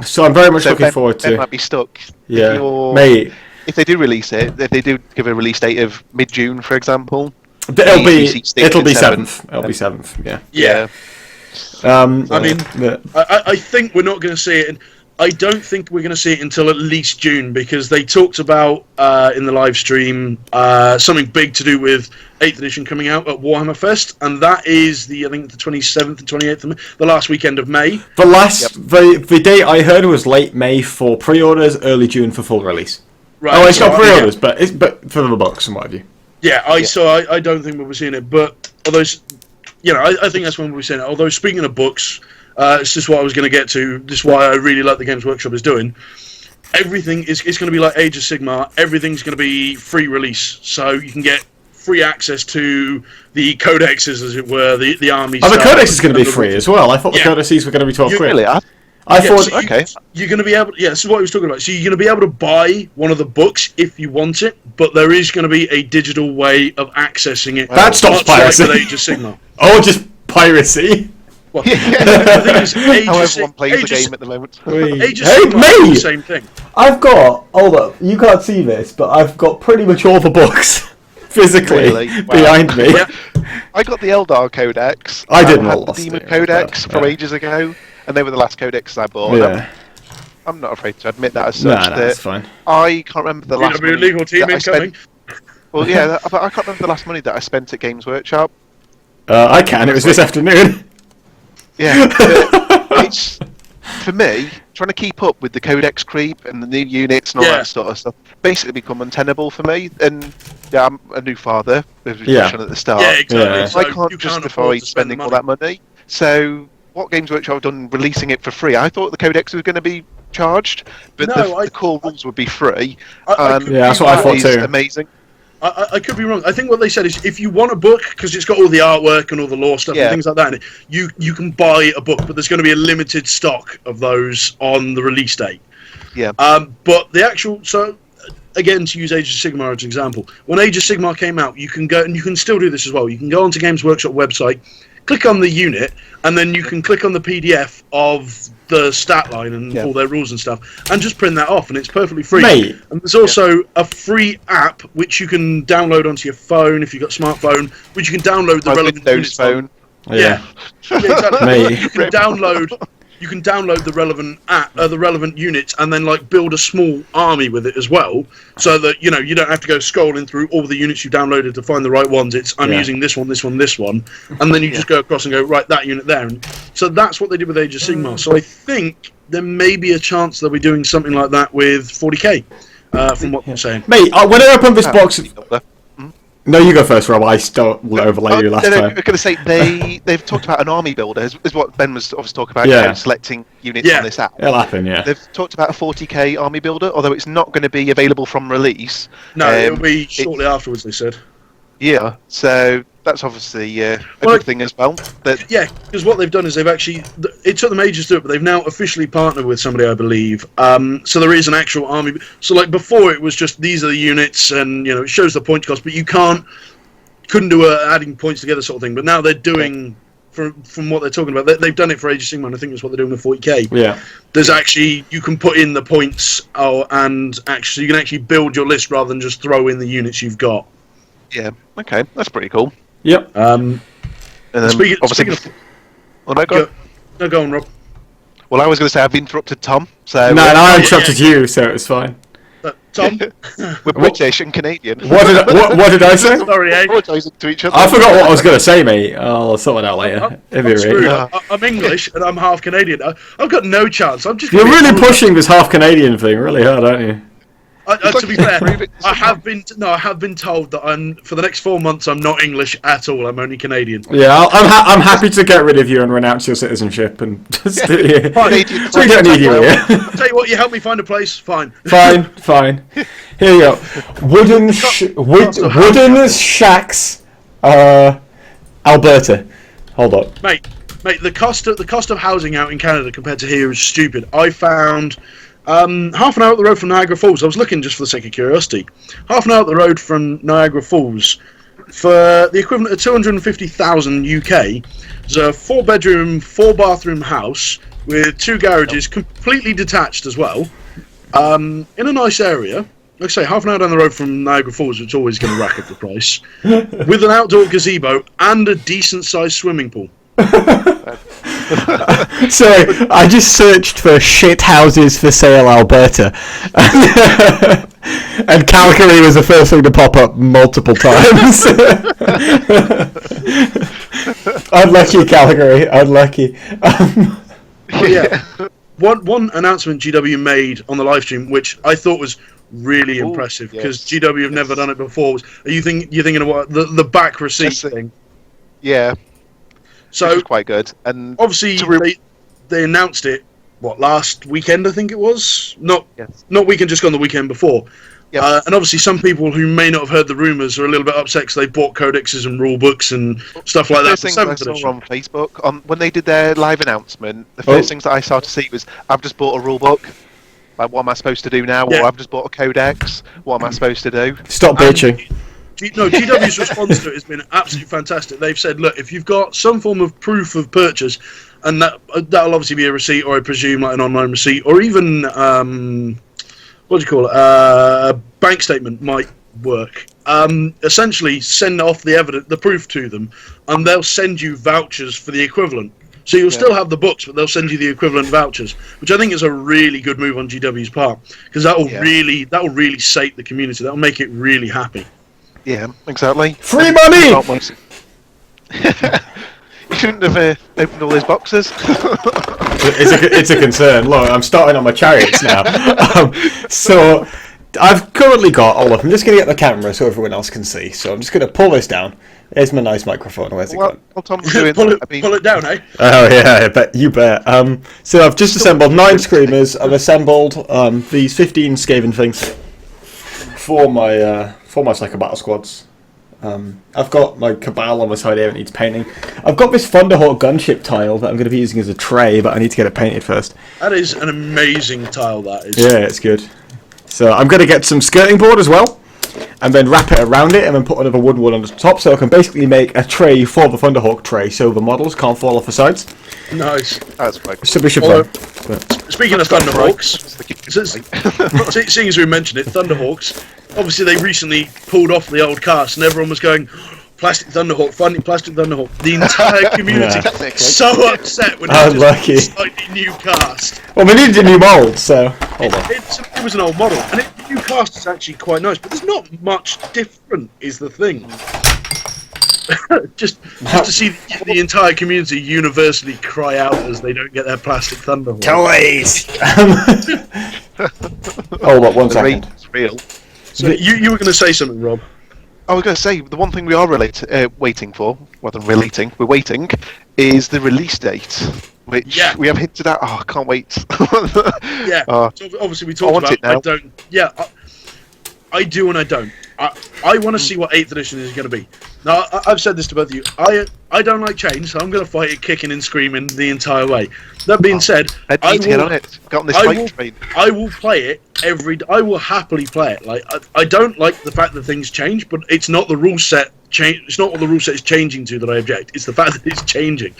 So I'm very much looking forward to... Ben might be stuck. Yeah, mate. If they do release it, if they do give a release date of mid-June, for example... It'll be 7th. It'll be 7th, yeah. Yeah. I mean, I think we're not going to see it... I don't think we're going to see it until at least June, because they talked about in the live stream something big to do with 8th edition coming out at Warhammer Fest, and that is I think the 27th and 28th of May, the last weekend of May. The date I heard was late May for pre-orders, early June for full release. Right. Oh, it's not pre-orders, but for the books and what have you. Yeah, I don't think we'll be seeing it, but although I think that's when we'll be seeing it. Although speaking of books. It's just what I was going to get to. This is why I really like the Games Workshop is doing. Everything is going to be like Age of Sigmar. Everything's going to be free release, so you can get free access to the codexes, as it were, the army. Oh, the codex is going to be free as well. I thought the codexes were going to be 12 quid. Really? I thought. So you're going to be able. Yeah, this is what I was talking about. So you're going to be able to buy one of the books if you want it, but there is going to be a digital way of accessing it. That stops piracy. Like with Age of Sigmar. Oh, just piracy. Well, the thing is, how everyone plays the game at the moment. Age of Sigmar is the same thing. I've got, hold up, you can't see this, but I've got pretty much all the books physically Really? Wow. behind me. Yeah. I got the Eldar Codex. I didn't had the lost Demon it, Codex but, from yeah. ages ago, and they were the last codex I bought. Yeah. I'm not afraid to admit that as No, such. no, that that's fine. I can't remember the last GW money legal team that I incoming. spent. Well, yeah, but I can't remember the last money that I spent at Games Workshop. I can. It was this afternoon. Yeah, but it's for me trying to keep up with the codex creep and the new units and all Yeah. that sort of stuff. Basically, become untenable for me. And yeah, I'm a new father, as we Yeah. touched on at the start. Yeah, exactly. Yeah. So I can't you justify afford to spend the spending all that money. So, what Games Workshop have done releasing it for free? I thought the codex was going to be charged, but No, the core rules would be free. I And could Yeah, that's what I that thought is too. amazing. I could be wrong. I think what they said is if you want a book, because it's got all the artwork and all the lore stuff Yeah. and things like that in it, you can buy a book, but there's going to be a limited stock of those on the release date. Yeah. But the actual... So, again, to use Age of Sigmar as an example, when Age of Sigmar came out, you can go... And you can still do this as well. You can go onto Games Workshop website, click on the unit, and then you can click on the PDF of the stat line and Yeah. all their rules and stuff, and just print that off, and it's perfectly free. Mate. And there's also a free app which you can download onto your phone if you've got a smartphone, which you can download the My relevant Windows units on. phone. Yeah, yeah, exactly. Mate. You can download the relevant app, the relevant units, and then like build a small army with it as well, so that you don't have to go scrolling through all the units you downloaded to find the right ones. I'm Yeah. using this one, and then you just go across and go right that unit there. And so that's what they did with Age of Sigmar. So I think there may be a chance they'll be doing something like that with 40k, from what they're saying. Mate, when I opened this box... Oh, No, you go first, Rob. I stole overlay you last no, time. I was going to say they've talked about an army builder, is what Ben was obviously talking about. Yeah. Selecting units Yeah. on this app. It'll happen, yeah. They've talked about a 40k army builder, although it's not going to be available from release. No, it'll be it's- shortly afterwards. They said. Yeah, so that's obviously a Well, good thing as well. That Yeah, because what they've done is they've actually... It took them ages to do it, but they've now officially partnered with somebody, I believe. So there is an actual army... So, like, before it was just, these are the units, and, it shows the point cost, but you couldn't do adding points together sort of thing. But now they're doing... From what they're talking about, they've done it for Age of Sigmar, and I think that's what they're doing with 40k. Yeah. There's actually... You can put in the points, and actually you can actually build your list rather than just throw in the units you've got. yeah, okay, that's pretty cool. Yep. And then Speaking obviously, of... well, no, go on. No, go on, Rob. Well, I was going to say I've interrupted Tom. So No, we're, I interrupted you, so it's fine. Tom? we're British and Canadian. What did I say? Sorry, eh? Apologising to each other. I forgot what I was going to say, mate. I'll sort it out later. If I'm you're screwed. ready. I'm English and I'm half Canadian. I've got no chance. I'm just. You're gonna be really a- pushing this half Canadian thing really hard, aren't you? To be fair, Prove it to I have been told that for the next 4 months I'm not English at all. I'm only Canadian. Yeah, I'm happy to get rid of you and renounce your citizenship and just do it. Canadian- We don't need you here. Tell you what, you help me find a place. Fine. Fine. Here you go. Wooden shacks, Alberta. Hold up. mate. The cost of housing out in Canada compared to here is stupid. I found half an hour up the road from Niagara Falls. I was looking just for the sake of curiosity. Half an hour up the road from Niagara Falls, for the equivalent of 250,000 UK, there's a 4-bedroom, 4-bathroom house with 2 garages, completely detached as well, in a nice area. Like I say, half an hour down the road from Niagara Falls, which is always going to rack up the price, with an outdoor gazebo and a decent-sized swimming pool. So I just searched for shit houses for sale Alberta, and Calgary was the first thing to pop up multiple times. Unlucky Calgary, unlucky. But yeah, one announcement GW made on the live stream, which I thought was really Ooh, impressive because yes. GW have never done it before. You're thinking of what the back receipt Yes, thing? Yeah, which So was quite good. And obviously they announced it last weekend, I think it was. Not weekend, just gone the weekend before. Yep. And obviously some people who may not have heard the rumours are a little bit upset because they bought codexes and rule books and stuff like that. First for things I 7th saw edition. on Facebook when they did their live announcement, the first things that I started to see was I've just bought a rule book. Like, what am I supposed to do now? Yeah. Or I've just bought a codex. What am I supposed to do? Stop bitching. GW's response to it has been absolutely fantastic. They've said, look, if you've got some form of proof of purchase, and that'll obviously be a receipt, or I presume like an online receipt, or even what do you call it? A bank statement might work. Essentially, send off the proof to them, and they'll send you vouchers for the equivalent. So you'll still have the books, but they'll send you the equivalent vouchers, which I think is a really good move on GW's part, because that will really sate the community. That will make it really happy. Yeah, exactly. Free money! You shouldn't have opened all those boxes. It's a concern. Look, I'm starting on my chariots now. So I've currently got all of them. I'm just going to get the camera so everyone else can see. So I'm just going to pull this down. There's my nice microphone. Where's it gone? Well, Tom's doing pull it down, eh? Oh yeah, you bet. So I've just assembled 9 screamers. I've assembled these 15 Skaven things for my Psycho Battle Squads. I've got my Cabal on the side here. It needs painting. I've got this Thunderhawk gunship tile that I'm going to be using as a tray, but I need to get it painted first. That is an amazing tile. That is. Yeah, it's good. So I'm going to get some skirting board as well, and then wrap it around it, and then put another wooden one on the top, so I can basically make a tray for the Thunderhawk tray, so the models can't fall off the sides. Nice. That's right. Should be fun. Speaking of Thunderhawks, seeing as we mentioned it, Thunderhawks. Obviously, they recently pulled off the old cast, and everyone was going, "Plastic Thunderhawk, funding Plastic Thunderhawk." The entire community so upset when it was a slightly new cast. Well, we needed a new mold, so hold on. It was an old model, and the new cast is actually quite nice, but there's not much different. Is the thing. just to see the entire community universally cry out as they don't get their Plastic Thunderhawk. Toys. Hold on 1 second. It's real. So you were going to say something, Rob? I was going to say, the one thing we are waiting for, we're waiting, is the release date, which we have hinted at. Oh, I can't wait. Yeah, so obviously we talked about it now. I do and I don't. I want to see what 8th edition is going to be. Now, I've said this to both of you. I don't like change, so I'm going to fight it kicking and screaming the entire way. That being said, I will play it I will happily play it. Like I don't like the fact that things change, but it's not the rule set change. It's not what the rule set is changing to that I object. It's the fact that it's changing.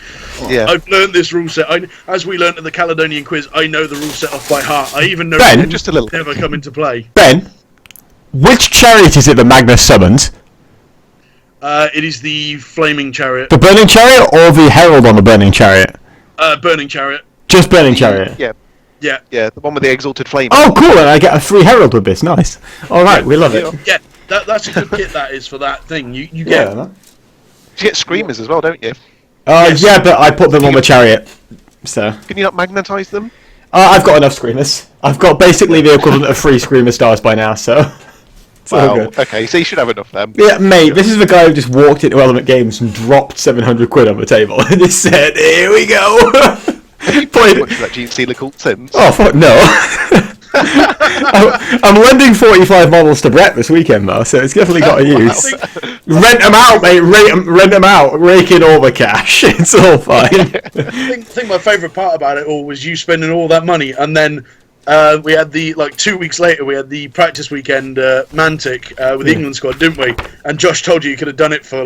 Yeah. I've learned this rule set. As we learned at the Caledonian quiz, I know the rule set off by heart. I even know Ben, just a little never come into play. Ben, which chariot is it that Magnus summons? It is the Flaming Chariot. The Burning Chariot or the Herald on the Burning Chariot? Burning Chariot. Just Burning Chariot? Yeah, the one with the Exalted Flame. Oh, cool, and I get a free Herald with this. Nice. Alright, we love it. Yeah, that's a good kit that is for that thing. You get... You get Screamers as well, don't you? Yes. Yeah, but I put them on the Chariot. So. Can you not magnetise them? I've got enough Screamers. I've got basically the equivalent of 3 Screamer stars by now, so... Wow, okay, so you should have enough then. Yeah, mate, this is the guy who just walked into Element Games and dropped 700 quid on the table and just said, "Here we go." Have you played much of that Gene Stealer cult since? Oh, fuck no. I'm lending 45 models to Brett this weekend, though, so it's definitely got a use. Rent them out, mate, rent them out, rake in all the cash, it's all fine. I think my favourite part about it all was you spending all that money, and then we had 2 weeks later, we had the practice weekend Mantic with the England squad, didn't we? And Josh told you could have done it for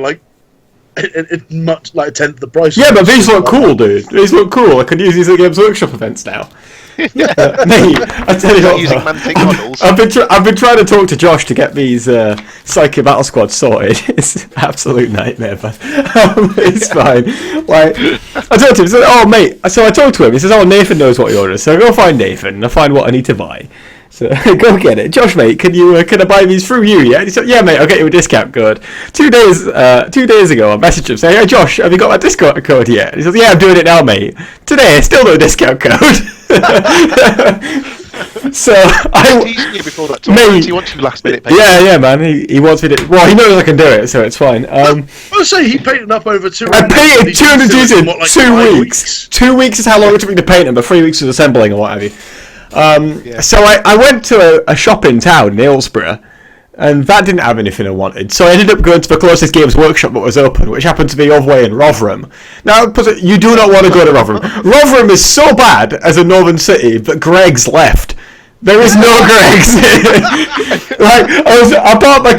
much like a tenth of the price. Yeah, but these look cool, dude. These look cool. I could use these at Games Workshop events now. Mate, I tell you what, using Mantic models. I've been trying to talk to Josh to get these Psychic Battle Squad sorted. It's an absolute nightmare, but it's fine. Like, I talked to him. He said, "Oh, mate." So I talked to him. He says, "Oh, Nathan knows what he orders." So I go find Nathan and I find what I need to buy. So go get it, Josh, mate. Can I buy these through you? Yeah. And he said, "Yeah, mate. I'll get you a discount code." 2 days ago, I messaged him saying, "Hey, Josh, have you got my discount code yet?" And he says, "Yeah, I'm doing it now, mate." Today, still no discount code. So before that time, he wants you last minute. Yeah, man. He wants me to. Well, he knows I can do it, so it's fine. I'll say he painted up over 200. I painted 200 dudes in 2 weeks. 2 weeks is how long it took me to paint them, but 3 weeks was assembling and what have you. So I went to a shop in town in Aylesbury, and that didn't have anything I wanted. So I ended up going to the closest Games Workshop that was open, which happened to be Ovway in Rotherham. Now, you do not want to go to Rotherham. Rotherham is so bad as a northern city that Greg's left. There is no Greg's. I parked my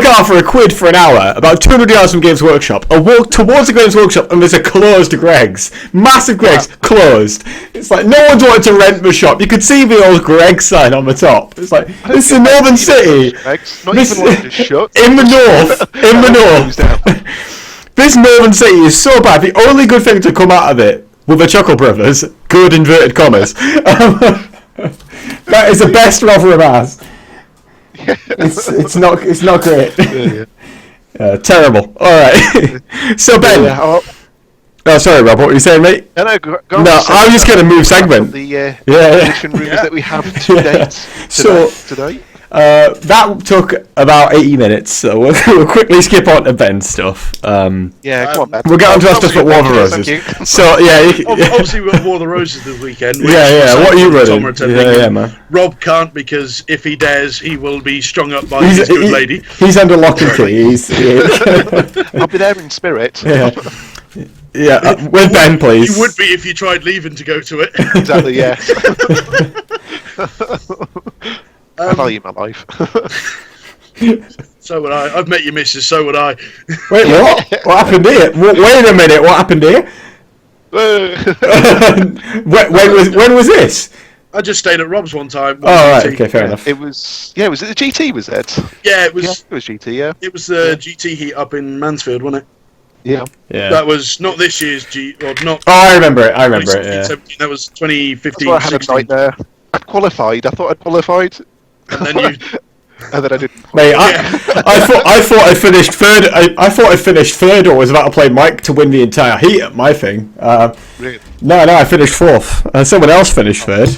car for a quid for an hour, about 200 yards from Games Workshop. I walked towards the Games Workshop and there's a closed Greg's. Massive Greg's, closed. It's like no one's wanted to rent the shop. You could see the old Greg's sign on the top. It's like, this is Northern City. Not even one just shut. In the north. This Northern City is so bad. The only good thing to come out of it with the Chuckle Brothers, good inverted commas. That is the best Rotherham has. It's not great. Terrible. All right. So Ben. Oh, sorry, Rob. What were you saying, mate? No, I was just going to move segment. The edition rumours that we have to date today. That took about 80 minutes, so we'll quickly skip on to Ben's stuff. Come on, Ben. We'll get on to our stuff at War of the Roses. So, obviously we've got War of the Roses this weekend. What are you running? Yeah, man. Rob can't, because if he dares, he will be strung up by his good lady. He's under lock and key. I'll be there in spirit. Yeah, with Ben, please. You would be if you tried leaving to go to it. Exactly, yes. I value my life. So would I. I've met your missus, so would I. Wait, what? What happened here? Wait a minute, what happened here? when was this? I just stayed at Rob's one time. Oh, right, okay, fair enough. It was the GT, was it? Yeah, it was. Yeah, it was GT, yeah. It was the GT heat up in Mansfield, wasn't it? Yeah. That was not this year's not. Oh, I remember it. Yeah. That was 2015. I had a night there. I qualified. I thought I'd qualified. And then you. And then I didn't. Mate, I thought I finished third. I thought I finished third, or was about to play Mike to win the entire heat at my thing. Really? No, I finished fourth. Someone else finished third.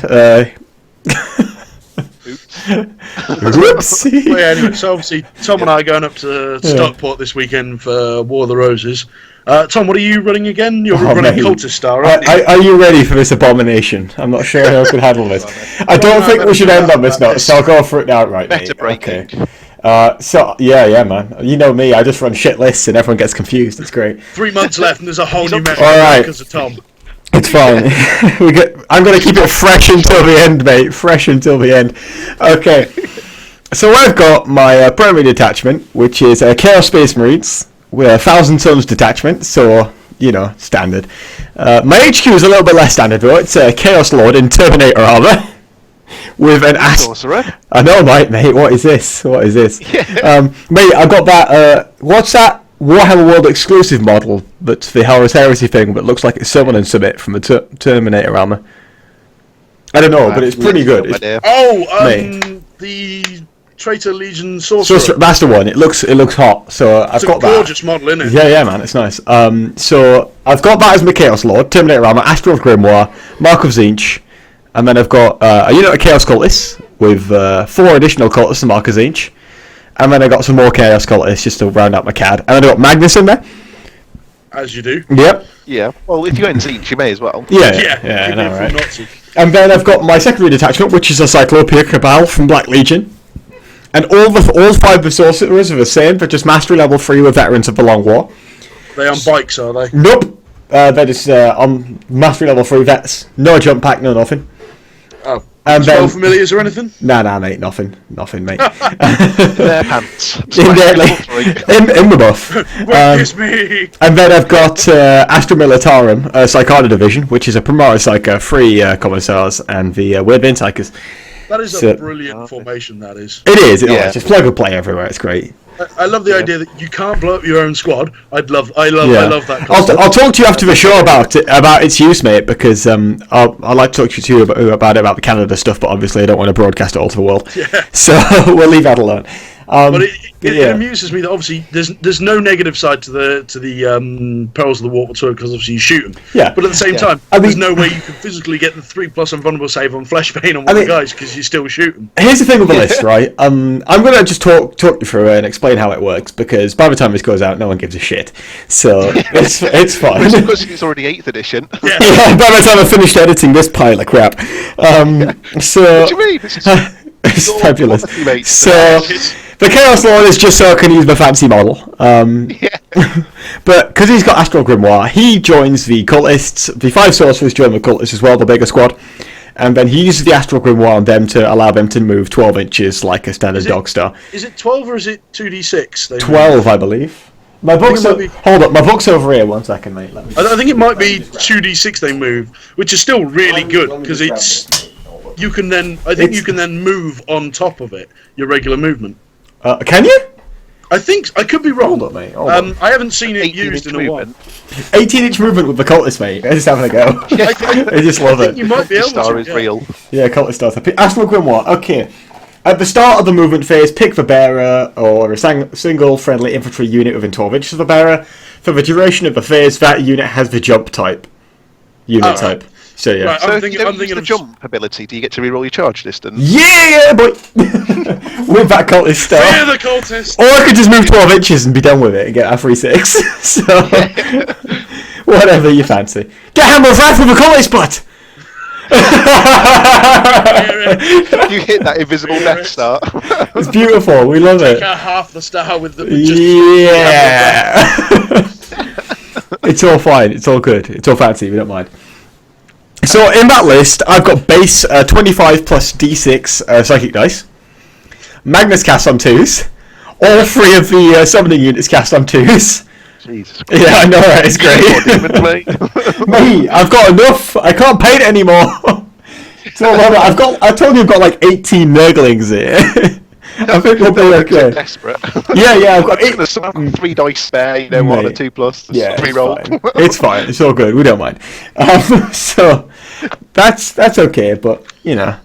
Whoopsie. Well, yeah, anyway, so obviously Tom and I are going up to Stockport this weekend for War of the Roses. Tom, what are you running again? You're running Cultist Star, aren't you? Are you ready for this abomination? I'm not sure how I can handle this. I don't think we should end on this note, so I'll go for it outright. Better breaking. Okay. Yeah, man. You know me. I just run shit lists and everyone gets confused. It's great. 3 months left and there's a whole new meta because of Tom. It's fine. I'm going to keep it fresh until the end, mate. Fresh until the end. Okay. So I've got my primary detachment, which is Chaos Space Marines with 1,000 tons detachment. So, standard. My HQ is a little bit less standard, though. It's a Chaos Lord in Terminator armor. With an sorcerer. I know, mate. What is this? Yeah. Mate, I got that. What's that Warhammer World exclusive model that's the Horus Heresy thing, but looks like it's Summoning Summit from the Terminator armor? I don't know, but it's pretty good. The Traitor Legion Sorcerer. That's the one. It looks hot. So I've got that. It's a gorgeous model, isn't it? Yeah, man. It's nice. So I've got that as my Chaos Lord, Terminator armor, Astral Grimoire, Mark of Tzeentch. And then I've got a unit of Chaos Cultists with 4 additional Cultists to Mark of Tzeentch. And then I got some more Chaos Cultists just to round out my CAD. And then I got Magnus in there. As you do. Yep. Yeah. Well, if you go in Tzeentch, you may as well. Yeah, I know, right? And then I've got my secondary detachment, which is a Cyclopia Cabal from Black Legion. And all 5 of the sorcerers are the same. They're just mastery level 3 with Veterans of the Long War. They on bikes, are they? Nope. They're just on mastery level 3 vets. No jump pack, no nothing. Oh. And then, familiars or anything? Nah, mate, nothing, mate. In their pants. In the buff. Witness me! And then I've got Astra Militarum, Psychana Division, which is a Primaris Psycho, 3 Commissars, and the Weird Vindsikers. That is a brilliant formation, that is. It is. Just plug and play everywhere, it's great. I love the idea that you can't blow up your own squad. I love that concept. I'll talk to you after the show about its use, mate, because I'd like to talk to you about the Canada stuff, but obviously I don't want to broadcast it all to the world. Yeah. So we'll leave that alone. But it amuses me that obviously there's no negative side to the Perils of the Warped Tour because obviously you shoot them. Yeah. But at the same time, there's no way you can physically get the 3+ invulnerable save on Fleshbane on one of the guys because you still shoot them. Here's the thing with the list, right? I'm going to just talk you through it and explain how it works because by the time this goes out, no one gives a shit. So it's fine. Because it's already 8th edition. Yeah. By the time I finished editing this pile of crap. So. What do you mean? It's fabulous. So. The Chaos Lord is just so I can use my fancy model. But because he's got Astral Grimoire, he joins the Cultists. The 5 Sorcerers join the Cultists as well, the bigger squad. and then he uses the Astral Grimoire on them to allow them to move 12 inches like a standard Dog Star. Is it 12 or is it 2d6? 12, I believe. My book's it might be- hold up, my book's over here. 1 second, mate. Let me I think it might be 2d6 they move, which is still really good because it's you can then you can then move on top of it your regular movement. Can you? I think I could be wrong. Hold up, mate. Hold up. I haven't seen it 18 used inch in a while. movement. 18-inch movement with the cultist, mate. They're just having a go. I just love it. You might be able Star to. is yeah. real. Yeah, cultist starter. Astral Grimoire. Okay. At the start of the movement phase, pick the bearer or a single friendly infantry unit within 12 inches of the bearer. For the duration of the phase, that unit has the jump type. Unit type. So yeah. Right, So I'm if thinking, you I'm don't use thinking the of jump ability, do you get to reroll your charge distance? Yeah, boy. With that cultist Fear star. the cultist. Or I could just move 12 inches and be done with it and get a free 6. So whatever you fancy. Get Hammer's Wrath with a cultist butt. You hit that invisible Death Star. It's beautiful. We love it. Half the star with the Yeah. It's all fine. It's all good. It's all fancy. We don't mind. So in that list, I've got base 25 plus d6 psychic dice. Magnus cast on 2s. All 3 of the summoning units cast on 2s. Jesus Christ. Yeah, I know, right? It's great. Mate, I've got enough. I can't paint anymore. So I told you I've got like 18 Nurglings here. I think we'll be okay. Desperate. Yeah, I've got There's some 3 dice spare, you know, on a Mate. 2+. Yeah, Just it's reroll. fine. It's fine. It's all good. We don't mind. So that's okay. But you know,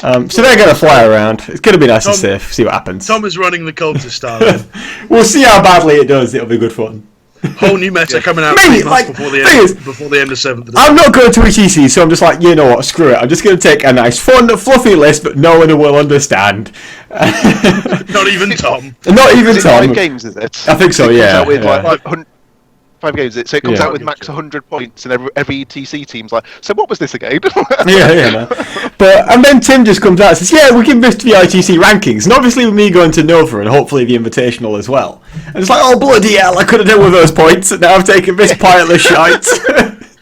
so they're gonna fly around. It's gonna be nice and safe. See what happens. Tom is running the cultist star. Then. We'll see how badly it does. It'll be good fun. Whole new meta coming out Mate, 3 months like, before the thing is- end of 7th. I'm not going to ETC, so I'm just like, you know what? Screw it. I'm just gonna take a nice, fun, fluffy list, but no one will understand. Not even Tom. Not even Is it Tom. 5 games, is it? I think so. It comes Yeah. out with yeah. like 5 games, is it? So it comes Yeah. out with max 100 points, and every ETC team's like, so what was this again? Yeah, no. But and then Tim just comes out and says, "Yeah, we can miss the ITC rankings." And obviously, with me going to Nova and hopefully the Invitational as well. And it's like, oh bloody hell! I could have done with those points, and now I've taken this pile of shite.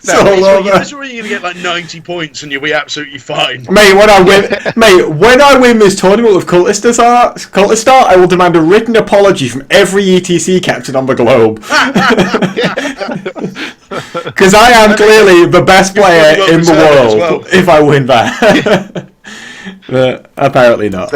It's all over. This is where you're going to get like 90 points and you'll be absolutely fine. Mate, when I win this tournament with Cultist Star, I will demand a written apology from every ETC captain on the globe. Because I am clearly the best player well in the deserved as world well. if I win that. But apparently not.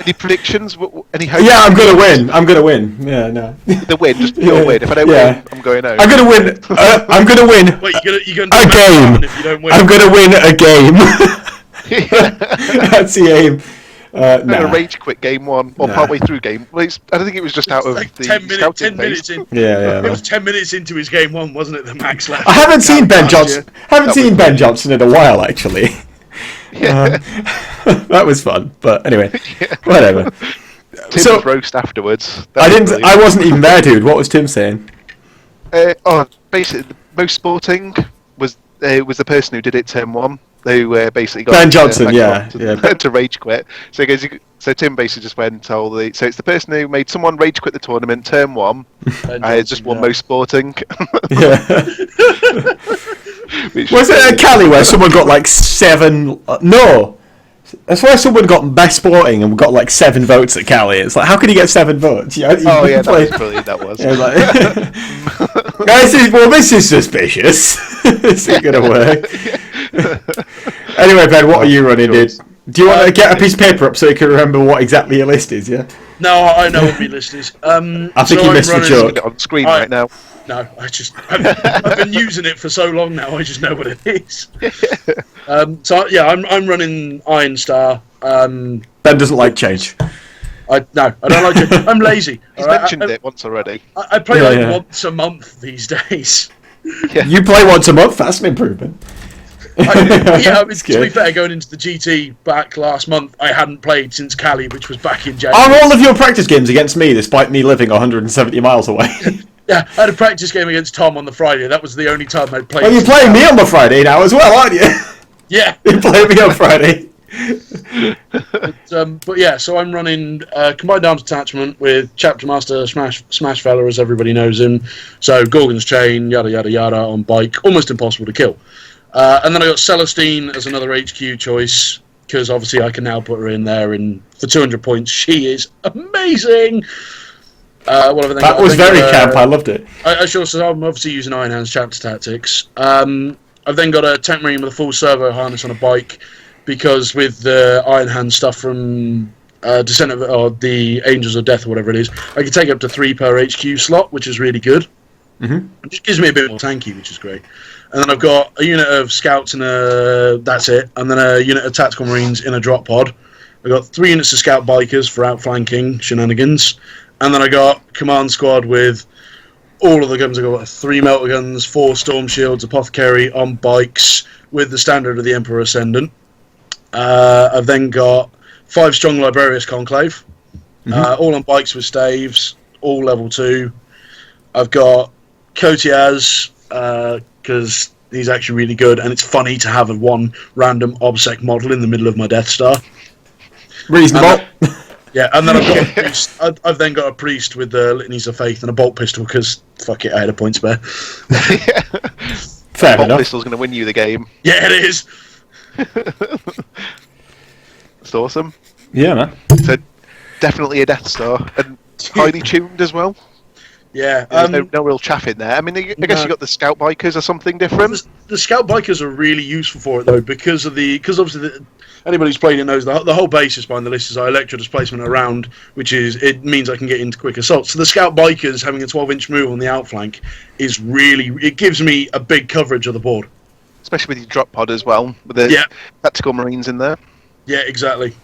Any predictions? Any hope? Yeah, I'm gonna win. Yeah, no. The win, just pure Yeah. win. If I don't Yeah. win, I'm going home. I'm gonna win. I'm gonna win Wait, you're going a to game. if you don't win. I'm gonna win a game. That's the aim. I'm Nah. gonna rage quit game 1 or Nah. partway through game. Well, I don't think it was just out of like the 10 minutes, scouting 10 minutes phase. in. Yeah. It was 10 minutes into his game 1, wasn't it? The max left. I haven't seen Ben Johnson. Haven't That seen was Ben Johnson in a while, actually. Yeah. That was fun, but anyway, whatever. Tim's So- roast afterwards. That I was didn't. brilliant. I wasn't even there, dude. What was Tim saying? Basically, the most sporting was the person who did it turn 1. Who basically got Ben Johnson, thanked yeah, to, yeah. to rage quit. So he goes, so Tim basically just went and told so it's the person who made someone rage quit the tournament turn 1. Just one most sporting. Yeah. Which Was it at Cali where someone got like 7? No. That's why someone got best sporting and got like 7 votes at Cali. It's like, how can you get 7 votes? You Oh yeah, that play- was brilliant. That was. Yeah, like, this is suspicious. This ain't gonna work. Anyway, Ben, what are you running, dude? Do you want to get a piece of paper up so you can remember what exactly your list is? Yeah. No, I know what my list is. I think you missed the joke. Got it on screen Alright. right now. No, I've been using it for so long now. I just know what it is. So yeah, I'm running Iron Star. Ben doesn't like change. I don't like it. I'm lazy. He's alright? mentioned it once already. I play Yeah, like yeah. once a month these days. You play once a month. That's an improvement. Yeah, It's to be good. fair, going into the GT back last month, I hadn't played since Cali, which was back in January. Are all of your practice games against me, despite me living 170 miles away? Yeah, I had a practice game against Tom on the Friday. That was the only time I'd played. Well, you're since playing Cali. me on the Friday now as well, aren't you? Yeah. You're playing me on Friday. But yeah, so I'm running Combined Arms Attachment with Chapter Master Smash Fella, as everybody knows him. So Gorgon's Chain, yada yada yada on bike, almost impossible to kill. And then I got Celestine as another HQ choice, because obviously I can now put her in there, and for 200 points, she is amazing. What have I then That got? was very camp. I loved it. I sure, so I'm obviously using Iron Hand's chapter tactics. I've then got a Tank Marine with a full servo harness on a bike, because with the Iron Hand stuff from Descent of or the Angels of Death or whatever it is, I can take up to 3 per HQ slot, which is really good. Mm-hmm. It just gives me a bit more tanky, which is great. And then I've got a unit of scouts and that's it, and then a unit of tactical marines in a drop pod. I've got 3 units of scout bikers for outflanking shenanigans, and then I got command squad with all of the guns. I've got 3 melter guns, 4 storm shields, apothecary on bikes with the standard of the Emperor Ascendant. I've then got 5 strong Librarius Conclave, all on bikes with staves, all level 2. I've got Kotiaz, because he's actually really good, and it's funny to have one random OBSEC model in the middle of my Death Star. Reasonable. Yeah, and then I've got a priest. I've then got a priest with the Litanies of Faith and a bolt pistol, because fuck it, I had a point spare. Fair Bolt enough. pistol's going to win you the game. Yeah, it is. It's awesome. Yeah, man. So definitely a Death Star, and highly tuned as well. Yeah, There's no real chaff in there. I mean, I guess you got the Scout Bikers or something different. the Scout Bikers are really useful for it though, because obviously anybody who's played it knows the whole basis behind the list is Electro Displacement around, which means I can get into quick assaults. So the Scout Bikers having a 12-inch move on the outflank is it gives me a big coverage of the board. Especially with your drop pod as well, with the tactical marines in there. Yeah, exactly.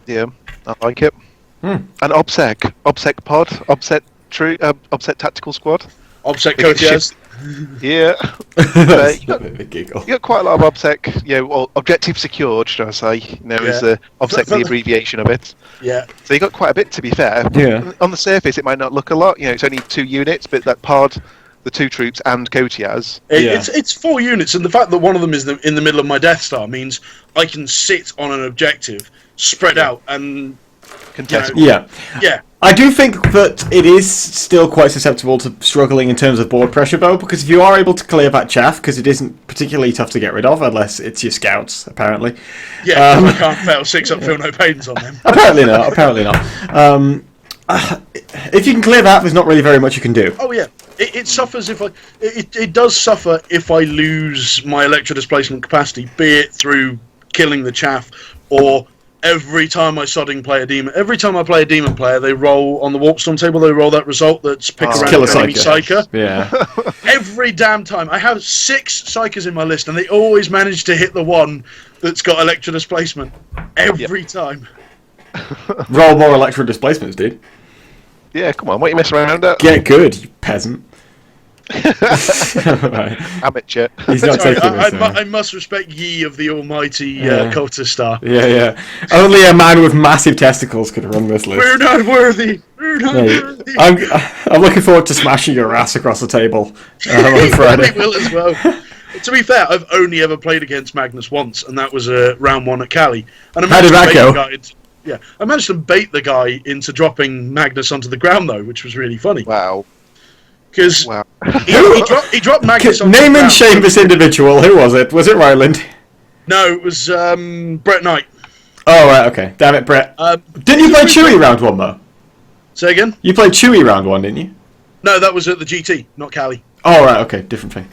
Yeah, I like it. And OBSEC pod, OBSEC tactical squad. OBSEC Kotiaz. Yeah. That's a bit of a giggle. You got quite a lot of OBSEC, or objective secured, should I say? Is the OBSEC the abbreviation of it? Yeah. So you got quite a bit, to be fair. Yeah. On the surface, it might not look a lot. It's only 2 units, but that pod, the 2 troops, and Kotiaz. It's 4 units, and the fact that one of them is in the middle of my Death Star means I can sit on an objective, spread out, and Contest. Yeah. Yeah. I do think that it is still quite susceptible to struggling in terms of board pressure, though, because if you are able to clear that chaff, because it isn't particularly tough to get rid of, unless it's your scouts, apparently. Yeah, I can't fail 6 up, feel no pains on them. Apparently not. If you can clear that, there's not really very much you can do. Oh yeah, it suffers if it does suffer if I lose my Electro Displacement capacity, be it through killing the chaff or every time I play a demon player, they roll on the Warpstorm table. They roll that result that's pick around kill a enemy Psyker. Yeah. Every damn time. I have 6 Psykers in my list, and they always manage to hit the one that's got Electro Displacement. Every time. Roll more electro displacements, dude. Yeah, come on, what are you messing around at? Get good, you peasant. Right. Amateur. He's not Sorry, taking this. I must respect ye of the almighty Cultist Star. Yeah. Only a man with massive testicles could run this list. We're not worthy. We're not worthy. I'm looking forward to smashing your ass across the table on Friday. I will as well. To be fair, I've only ever played against Magnus once, and that was round 1 at Cali. And How did that go? I managed to bait the guy into dropping Magnus onto the ground, though, which was really funny. Wow. Because he dropped Magnus onto Name the and ground. shame this individual. Who was it? Was it Ryland? No, it was Brett Knight. Oh, right, okay. Damn it, Brett. Didn't you play Chewie round 1, though? Say again? You played Chewie round 1, didn't you? No, that was at the GT, not Cali. Oh, right, okay. Different thing.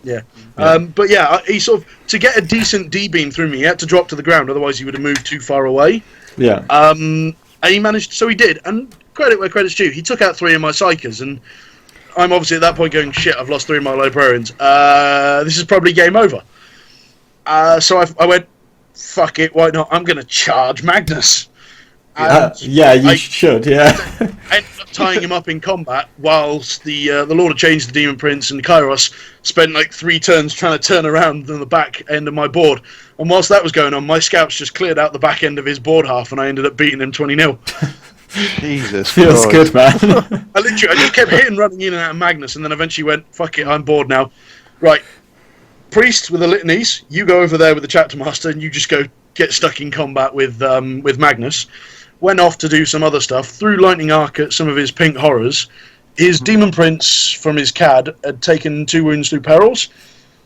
Yeah. But yeah, he to get a decent D-beam through me, he had to drop to the ground, otherwise he would have moved too far away. Yeah. And he managed, so he did, and credit where credit's due, he took out 3 of my Psykers, and I'm obviously at that point going, shit, I've lost 3 of my Librarians. This is probably game over. So I went, fuck it, why not? I'm going to charge Magnus. You should, yeah. Ended up tying him up in combat, whilst the Lord of Change, the Demon Prince, and Kairos spent like 3 turns trying to turn around on the back end of my board. And whilst that was going on, my scouts just cleared out the back end of his board half, and I ended up beating him 20-0. Jesus Feels Christ. good, man. I just kept hitting, running in and out of Magnus, and then eventually went, fuck it, I'm bored now. Right, Priest with the litanies, you go over there with the Chapter Master, and you just go get stuck in combat with Magnus. Went off to do some other stuff, threw Lightning Arc at some of his pink horrors. His Demon Prince from his CAD had taken 2 wounds through perils,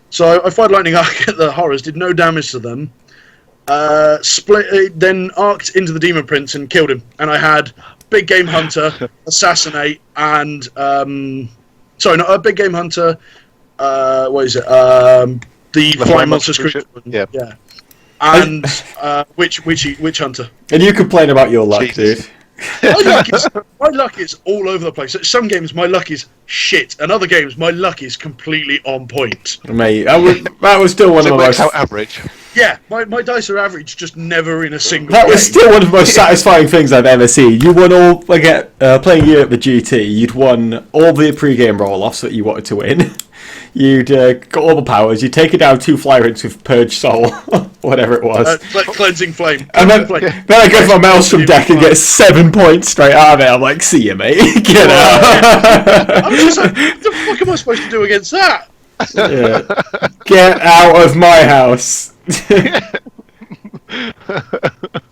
So I fired Lightning Arc at the horrors, did no damage to them. Then arced into the Demon Prince and killed him. And I had Big Game Hunter, Assassinate, and sorry, not a Big Game Hunter. What is it? The Flying Monster Screech. Yeah. And Witch Hunter. And you complain about your luck, Jesus. dude. My luck is all over the place. At some games, my luck is shit, and other games, my luck is completely on point. Mate, that was still one So of it the works most. out average. Yeah, my dice are average, just never in a single That game. was still one of the most satisfying things I've ever seen. You won all, playing you at the GT, you'd won all the pre-game roll-offs that you wanted to win. You'd got all the powers, you'd taken down 2 Flyrants with Purge Soul, whatever it was. Cleansing Flame. And then I go for my Maelstrom deck and get 7 points straight out of it. I'm like, see ya, mate. Get out. I was just like, what the fuck am I supposed to do against that? Yeah. Get out of my house. Yeah,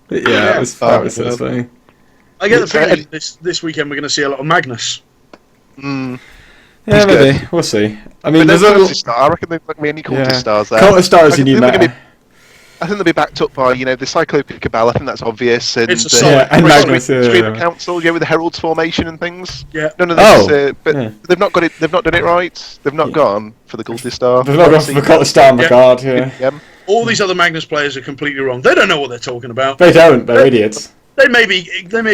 that was funny. I get the feeling this weekend we're going to see a lot of Magnus. Yeah, He's maybe. We'll see. I mean, But there's there's a... cultist star. I reckon there's like many cultist stars there. Cultist Star is I your new think they're gonna meta. I think they'll be backed up by, the Cyclopean Cabal. I think that's obvious. And It's a solid- Yeah, and Magnus. Streamer Council, with the Herald's formation and things. Yeah. None of this, Oh, but yeah. they've not got it. They've not done it right. They've not gone for the cultist star. There's not enough of a Cultist Star on the Yeah. card, yeah. Yeah. All these other Magnus players are completely wrong. They don't know what they're talking about. They don't, they're idiots. They may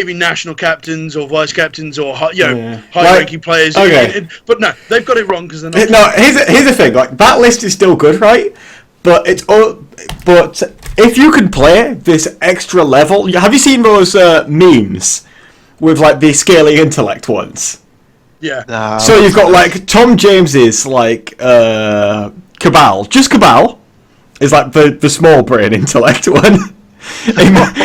be national captains or vice captains or Yeah. high-ranking players. Okay. But no, they've got it wrong because they're not. No, here's the thing. Like, that list is still good, right? But it's all. But if you can play this extra level, have you seen those memes with like the scaling intellect ones? Yeah. So you've got like Tom James's like Cabal, just Cabal is like the small brain intellect one. But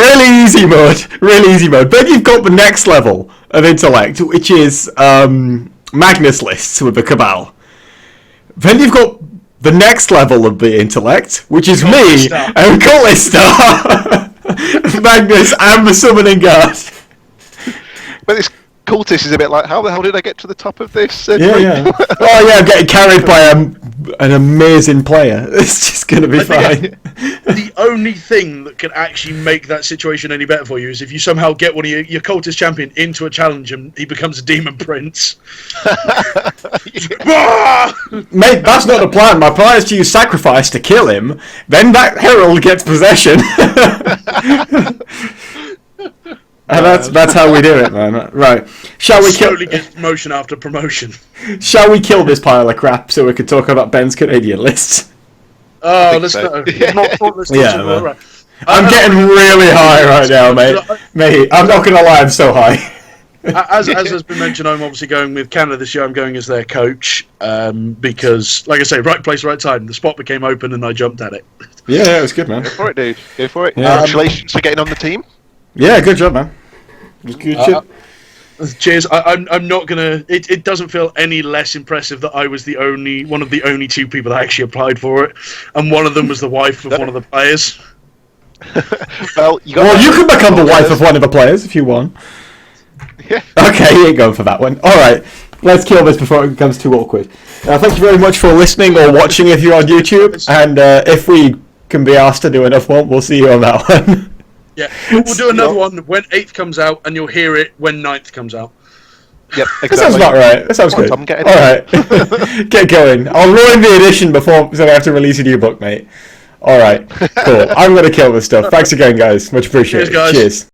really easy mode. Then you've got the next level of intellect, which is Magnus lists with the Cabal. Then you've got the next level of the intellect, which is me Star. and Cultist Star, Magnus and the Summoning Guard. But this cultist is a bit like, how the hell did I get to the top of this? Yeah. Oh yeah, I'm getting carried by an amazing player. It's just gonna be fine. The only thing that could actually make that situation any better for you is if you somehow get one of your cultist champion into a challenge and he becomes a demon prince. Mate, that's not the plan. My plan is to use sacrifice to kill him. Then that herald gets possession. And that's how we do it, man. Right. Shall we kill? Slowly gets promotion after promotion. Shall we kill this pile of crap so we can talk about Ben's Canadian list? Oh, think let's so. go. Let's Yeah, some man. more. I'm getting really high right now, mate. Mate, I'm not gonna lie, I'm so high. As has been mentioned, I'm obviously going with Canada this year. I'm going as their coach because, like I say, right place, right time. The spot became open and I jumped at it. Yeah, it was good, man. Go for it, dude. Go for it. Yeah. Congratulations for getting on the team. Yeah, good job, man. Good shit. Cheers. I'm not gonna. It doesn't feel any less impressive that I was one of the only 2 people that actually applied for it, and one of them was the wife of one of the players. Well, you can become the wife of one of the players if you want. Yeah. Okay, you ain't going for that one. Alright, let's kill this before it becomes too awkward. Thank you very much for listening or watching if you're on YouTube, and if we can be asked to do another one, we'll see you on that one. Yeah, we'll do another one when 8th comes out, and you'll hear it when 9th comes out. Yep, That exactly. sounds about right. That sounds Come on, good. Tom, get it. Alright, get going. I'll ruin the edition before, so I have to release a new book, mate. Alright, cool. I'm going to kill this stuff. Thanks again, guys. Much appreciated. Cheers, guys. Cheers.